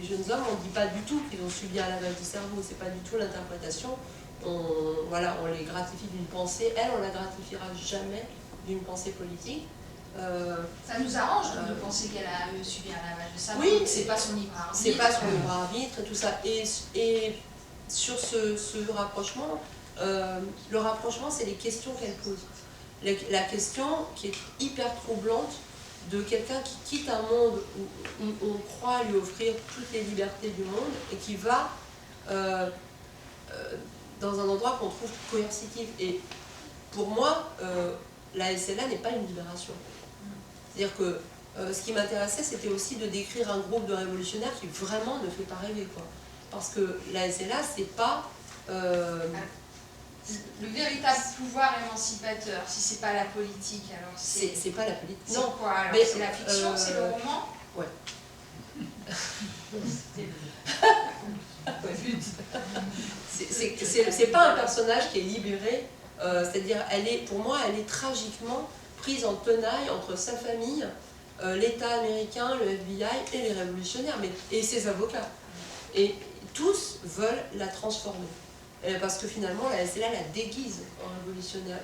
jeunes hommes on ne dit pas du tout qu'ils ont subi un lavage de cerveau, c'est pas du tout l'interprétation. On les gratifie d'une pensée, elle on la gratifiera jamais d'une pensée politique. Ça nous arrange de penser qu'elle a subi un lavage de cerveau. Oui, c'est pas son libre arbitre. C'est pas son libre arbitre et tout ça. Et sur ce rapprochement, le rapprochement, c'est les questions qu'elle pose. La question qui est hyper troublante de quelqu'un qui quitte un monde où on croit lui offrir toutes les libertés du monde et qui va dans un endroit qu'on trouve coercitif. Et pour moi, la SLA n'est pas une libération. C'est-à-dire que ce qui m'intéressait, c'était aussi de décrire un groupe de révolutionnaires qui vraiment ne fait pas rêver, quoi. Parce que la SLA, c'est pas... le véritable pouvoir émancipateur, si c'est pas la politique, alors c'est pas la politique. C'est quoi alors? C'est la fiction, c'est le roman? Ouais. C'est pas un personnage qui est libéré, c'est-à-dire, pour moi, elle est tragiquement prise en tenaille entre sa famille, l'État américain, le FBI et les révolutionnaires, et ses avocats. Et tous veulent la transformer. Parce que finalement, la SLA la déguise en révolutionnaire,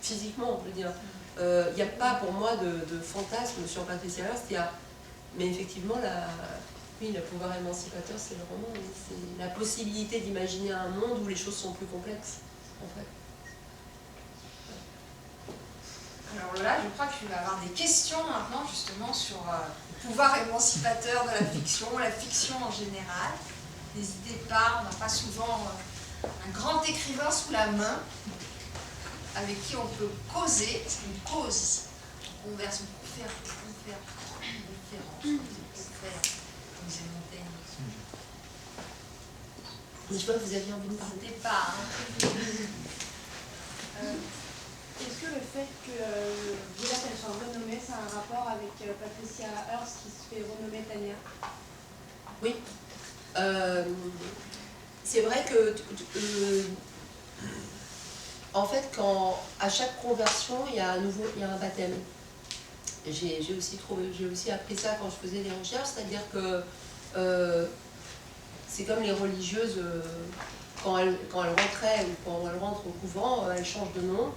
physiquement, je veux dire. Il n'y a pas pour moi de fantasme sur Patricia Hearst, mais effectivement, le pouvoir émancipateur, c'est le roman, c'est la possibilité d'imaginer un monde où les choses sont plus complexes, en fait. Alors là, je crois que tu vas avoir des questions maintenant, justement, sur le pouvoir émancipateur de la fiction en général. N'hésitez pas, on n'a pas souvent un grand écrivain sous la main. avec qui on peut causer, parce qu'une cause ici, converse, conférence, comme disait Montaigne. Je sais pas, vous aviez envie de parler. C'était pas. Est-ce que le fait que Violette elle soit renommée, ça a un rapport avec Patricia Hearst qui se fait renommer Tania? Oui. C'est vrai que, en fait, à chaque conversion, il y a un baptême. J'ai aussi appris ça quand je faisais des recherches, c'est-à-dire que c'est comme les religieuses, quand elles rentraient ou quand elles rentrent au couvent, elles changent de nom.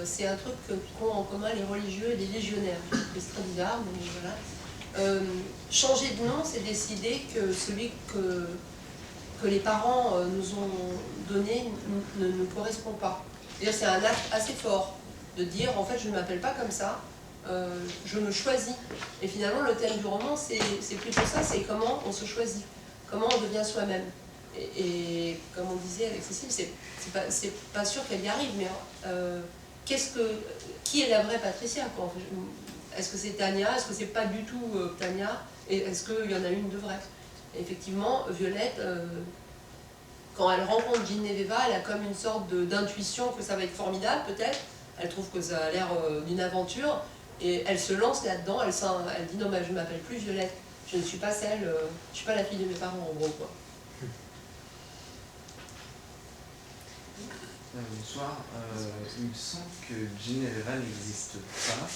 C'est un truc qu'ont en commun les religieux et les légionnaires. C'est très bizarre, mais voilà. Changer de nom, c'est décider que celui que les parents nous ont donné ne nous correspond pas. C'est-à-dire c'est un acte assez fort de dire en fait je ne m'appelle pas comme ça, je me choisis. Et finalement le thème du roman c'est plutôt ça, c'est comment on se choisit, comment on devient soi-même. Et comme on disait avec Cécile, c'est pas sûr qu'elle y arrive, mais qui est la vraie Patricia quoi? Est-ce que c'est Tania? Est-ce que c'est pas du tout Tania? Et est-ce qu'il y en a une de vraie? Et effectivement, Violette, quand elle rencontre Jean Neveva, elle a comme une sorte d'intuition que ça va être formidable peut-être. Elle trouve que ça a l'air d'une aventure et elle se lance là-dedans. Elle dit non, mais je ne m'appelle plus Violette. Je ne suis pas je ne suis pas la fille de mes parents en gros quoi. Bonsoir, il me semble que Jean Neveva n'existe pas,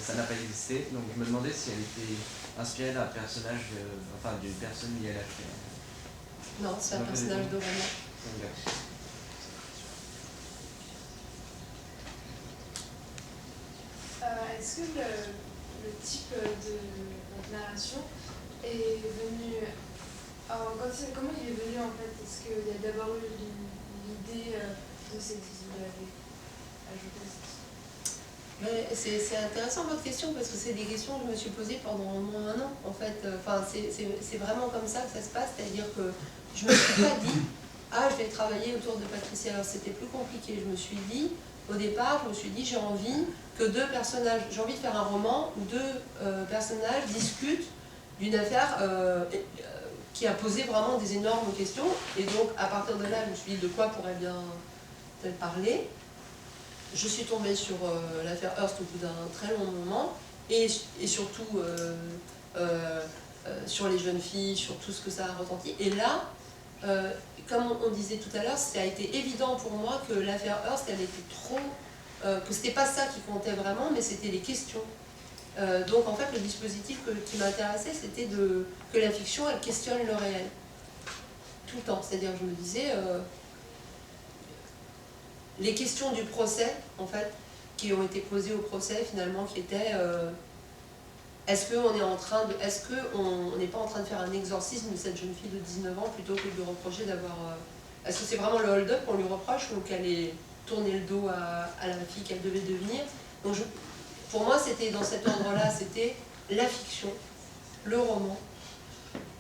ça n'a pas existé, donc je me demandais si elle était inspirée d'un personnage, d'une personne liée à la Terre. Non, c'est un personnage de roman. Est-ce que le type de narration est venu... Alors, comment il est venu en fait? Est-ce qu'il y a d'abord eu l'idée de cette idée ajouter? C'est intéressant votre question parce que c'est des questions que je me suis posées pendant au moins un an en fait. Enfin, c'est vraiment comme ça que ça se passe, c'est-à-dire que je me suis pas dit ah je vais travailler autour de Patricia. Alors c'était plus compliqué. Je me suis dit au départ, je me suis dit j'ai envie que deux personnages, j'ai envie de faire un roman où deux personnages discutent d'une affaire qui a posé vraiment des énormes questions. Et donc à partir de là, je me suis dit de quoi pourrait-elle parler. Je suis tombée sur l'affaire Hearst au bout d'un très long moment et surtout sur les jeunes filles, sur tout ce que ça a retenti. Et là, comme on disait tout à l'heure, ça a été évident pour moi que l'affaire Hearst, elle était trop... que c'était pas ça qui comptait vraiment, mais c'était les questions. Donc en fait, le dispositif qui m'intéressait, c'était que la fiction, elle questionne le réel. Tout le temps. C'est-à-dire, je me disais... les questions du procès, en fait, qui ont été posées au procès, finalement, qui étaient est-ce qu'on n'est pas en train de faire un exorcisme de cette jeune fille de 19 ans plutôt que de lui reprocher d'avoir... est-ce que c'est vraiment le hold-up qu'on lui reproche ou qu'elle ait tourné le dos à la fille qu'elle devait devenir? Donc pour moi, c'était dans cet ordre-là, c'était la fiction, le roman,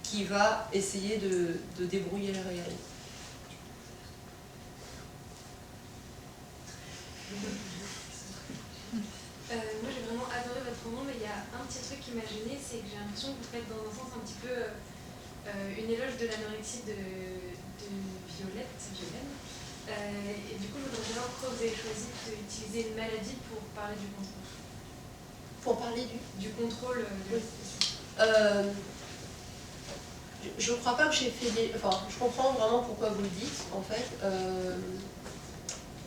qui va essayer de débrouiller le réel. Moi j'ai vraiment adoré votre roman, mais il y a un petit truc qui m'a gênée, c'est que j'ai l'impression que vous faites dans un sens un petit peu une éloge de l'anorexie de Violaine. Et du coup, je voudrais savoir pourquoi vous avez choisi d'utiliser une maladie pour parler du contrôle. Pour parler du contrôle de la situation. Je ne crois pas que j'ai fait des... Enfin, je comprends vraiment pourquoi vous le dites, en fait.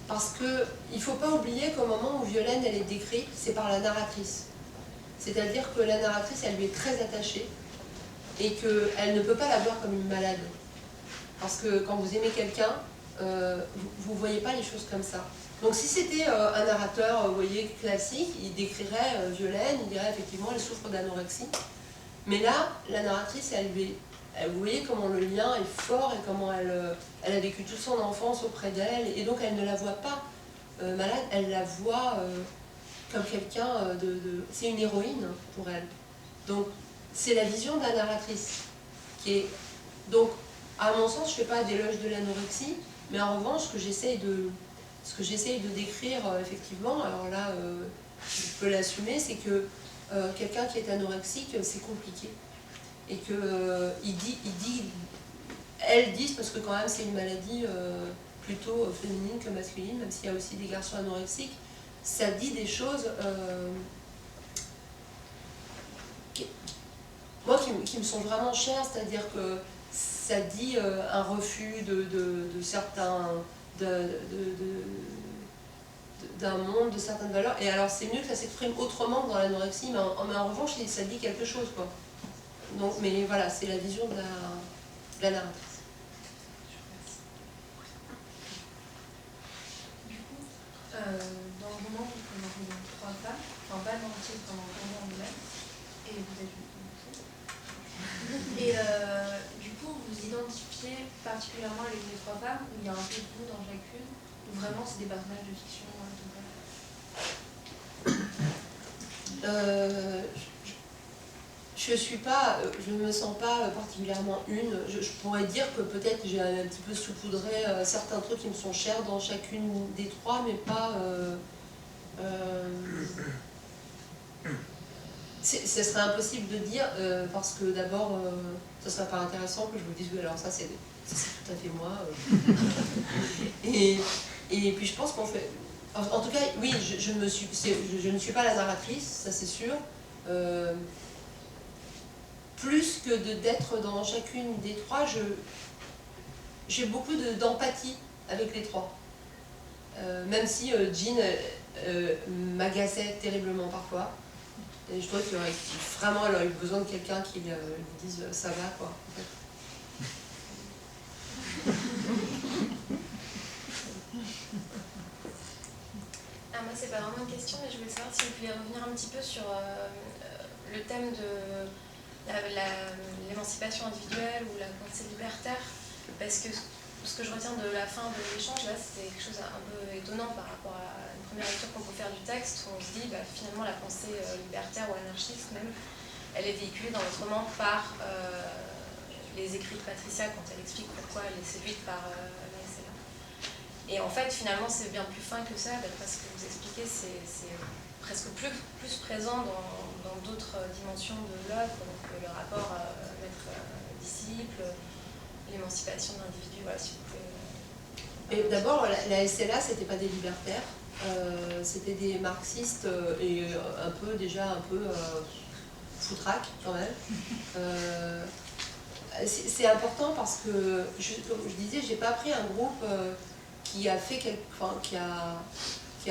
Parce qu'il ne faut pas oublier qu'au moment où Violaine elle est décrite, c'est par la narratrice. C'est-à-dire que la narratrice, elle lui est très attachée et qu'elle ne peut pas la voir comme une malade. Parce que quand vous aimez quelqu'un, vous ne voyez pas les choses comme ça. Donc si c'était un narrateur, vous voyez, classique, il décrirait Violaine, il dirait effectivement elle souffre d'anorexie. Mais là, la narratrice, vous voyez comment le lien est fort et comment elle a vécu toute son enfance auprès d'elle, et donc elle ne la voit pas malade, elle la voit comme quelqu'un c'est une héroïne pour elle. Donc c'est la vision de la narratrice qui est... Donc à mon sens, je ne fais pas d'éloge de l'anorexie, mais en revanche, ce que j'essaye ce que j'essaye de décrire, effectivement, alors là, je peux l'assumer, c'est que quelqu'un qui est anorexique, c'est compliqué. Et que elles disent, parce que quand même c'est une maladie plutôt féminine que masculine, même s'il y a aussi des garçons anorexiques, ça dit des choses moi qui me sont vraiment chères, c'est-à-dire que ça dit un refus de certains d'un monde, de certaines valeurs, et alors c'est mieux que ça s'exprime autrement que dans l'anorexie, mais en revanche ça dit quelque chose, quoi. Donc, mais voilà, c'est la vision de la narratrice. Du coup, dans le roman, vous présentez donc 3 femmes, enfin pas dans le titre, dans le roman en lui-même, et vous êtes une. Et du coup, vous identifiez particulièrement les 3 femmes, où il y a un peu de vous dans chacune, ou vraiment c'est des personnages de fiction je ne me sens pas particulièrement une. Je pourrais dire que peut-être j'ai un petit peu saupoudré certains trucs qui me sont chers dans chacune des 3, mais pas. Ce serait impossible de dire, parce que d'abord, ce serait pas intéressant que je vous dise, oui, alors ça c'est tout à fait moi. Et puis je pense qu'on fait. En tout cas, oui, je ne suis pas la narratrice, ça c'est sûr. Plus que d'être dans chacune des 3, j'ai beaucoup d'empathie avec les 3. Même si Jean m'agaçait terriblement parfois. Et je trouvais qu'il aurait vraiment elle aurait eu besoin de quelqu'un qui lui dise ça va, quoi. En fait. Ah, moi, c'est pas vraiment une question, mais je voulais savoir si vous pouviez revenir un petit peu sur le thème de l'émancipation individuelle ou la pensée libertaire, parce que ce que je retiens de la fin de l'échange, là, c'était quelque chose un peu étonnant par rapport à une première lecture qu'on peut faire du texte, où on se dit, finalement, la pensée libertaire ou anarchiste même, elle est véhiculée dans votre roman par les écrits de Patricia, quand elle explique pourquoi elle est séduite par la SLA. Et en fait, finalement, c'est bien plus fin que ça, d'après ce que vous expliquez, c'est presque plus présent dans d'autres dimensions de l'œuvre, donc le rapport maître-disciple, l'émancipation de l'individu, voilà, si vous pouvez... Et d'abord, la SLA, c'était pas des libertaires, c'était des marxistes et un peu foutraques quand même. C'est important parce que, comme je disais, j'ai pas pris un groupe qui a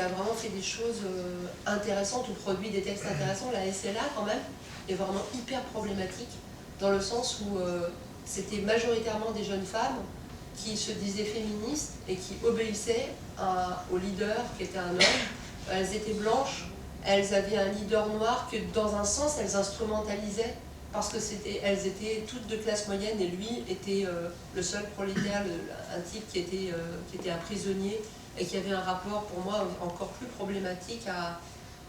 vraiment fait des choses intéressantes ou produit des textes intéressants. La SLA, quand même, est vraiment hyper problématique, dans le sens où c'était majoritairement des jeunes femmes qui se disaient féministes et qui obéissaient au leader qui était un homme. Elles étaient blanches, elles avaient un leader noir que dans un sens elles instrumentalisaient parce que elles étaient toutes de classe moyenne et lui était le seul prolétaire, un type qui était un prisonnier et qui avait un rapport pour moi encore plus problématique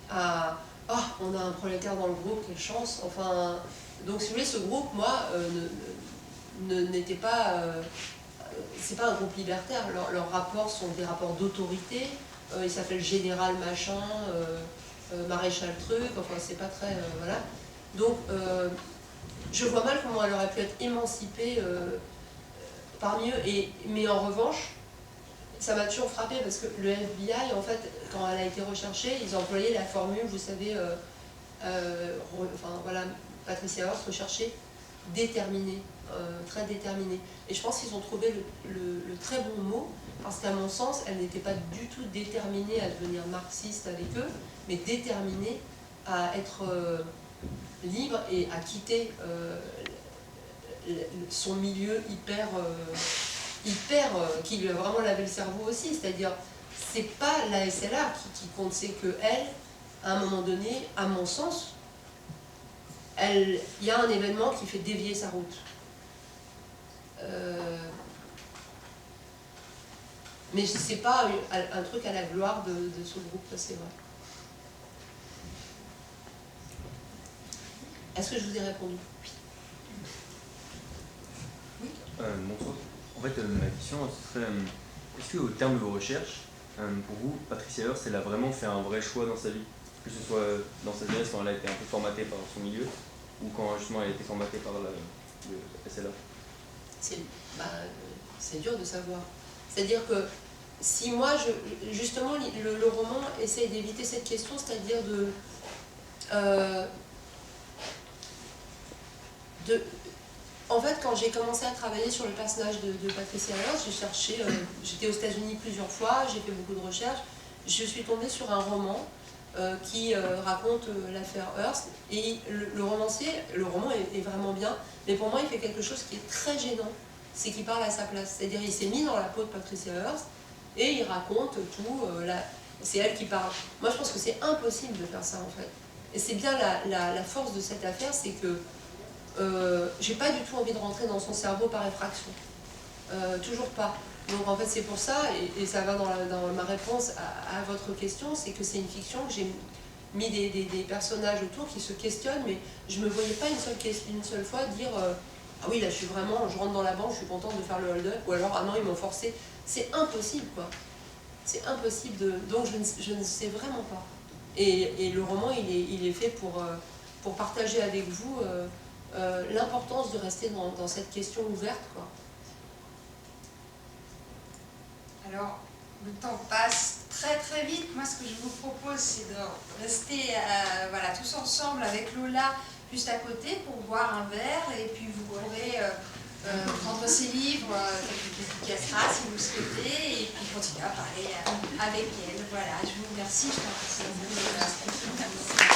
à on a un prolétaire dans le groupe, quelle chance. Enfin, donc si vous voulez, ce groupe, moi, n'était pas... c'est pas un groupe libertaire, leurs rapports sont des rapports d'autorité, il s'appelle général machin, maréchal truc, enfin c'est pas très... voilà. Donc je vois mal comment elle aurait pu être émancipée parmi eux, mais en revanche, ça m'a toujours frappé parce que le FBI, en fait, quand elle a été recherchée, ils ont employé la formule, vous savez, voilà, Patricia Hearst recherchée, déterminée, très déterminée. Et je pense qu'ils ont trouvé le très bon mot, parce qu'à mon sens, elle n'était pas du tout déterminée à devenir marxiste avec eux, mais déterminée à être libre et à quitter son milieu hyper qui lui a vraiment lavé le cerveau aussi, c'est-à-dire c'est pas la SLA qui compte, c'est que elle, à un moment donné, à mon sens, il y a un événement qui fait dévier sa route. Mais c'est pas un truc à la gloire de ce groupe, c'est vrai. Est-ce que je vous ai répondu? En fait, ma question, ce serait, est-ce qu'au terme de vos recherches, Pour vous, Patricia Hearst, elle a vraiment fait un vrai choix dans sa vie, que ce soit dans sa jeunesse quand elle a été un peu formatée par son milieu, ou quand justement elle a été formatée par le SLA. C'est dur de savoir. C'est-à-dire que si moi, justement, le roman essaye d'éviter cette question, c'est-à-dire en fait, quand j'ai commencé à travailler sur le personnage de Patricia Hearst, j'ai cherché, j'étais aux États-Unis plusieurs fois, j'ai fait beaucoup de recherches, je suis tombée sur un roman qui raconte l'affaire Hearst, et le roman est vraiment bien, mais pour moi il fait quelque chose qui est très gênant, c'est qu'il parle à sa place, c'est-à-dire il s'est mis dans la peau de Patricia Hearst, et il raconte tout, c'est elle qui parle. Moi je pense que c'est impossible de faire ça en fait, et c'est bien la force de cette affaire, c'est que j'ai pas du tout envie de rentrer dans son cerveau par effraction. Toujours pas. Donc en fait c'est pour ça, et ça va dans ma réponse à votre question, c'est que c'est une fiction que j'ai mis des personnages autour qui se questionnent, mais je me voyais pas une seule fois dire ah oui là je rentre dans la banque, je suis contente de faire le hold-up, ou alors ah non ils m'ont forcé. C'est impossible quoi. C'est impossible donc je ne sais vraiment pas. Et le roman il est fait pour partager avec vous l'importance de rester dans cette question ouverte, quoi. Alors, le temps passe très très vite. Moi, ce que je vous propose, c'est de rester voilà, tous ensemble avec Lola juste à côté pour boire un verre, et puis vous pourrez prendre ses livres, quelques dédicaces si vous le souhaitez, et puis continuer à parler avec elle. Voilà, je vous remercie. Je vous remercie.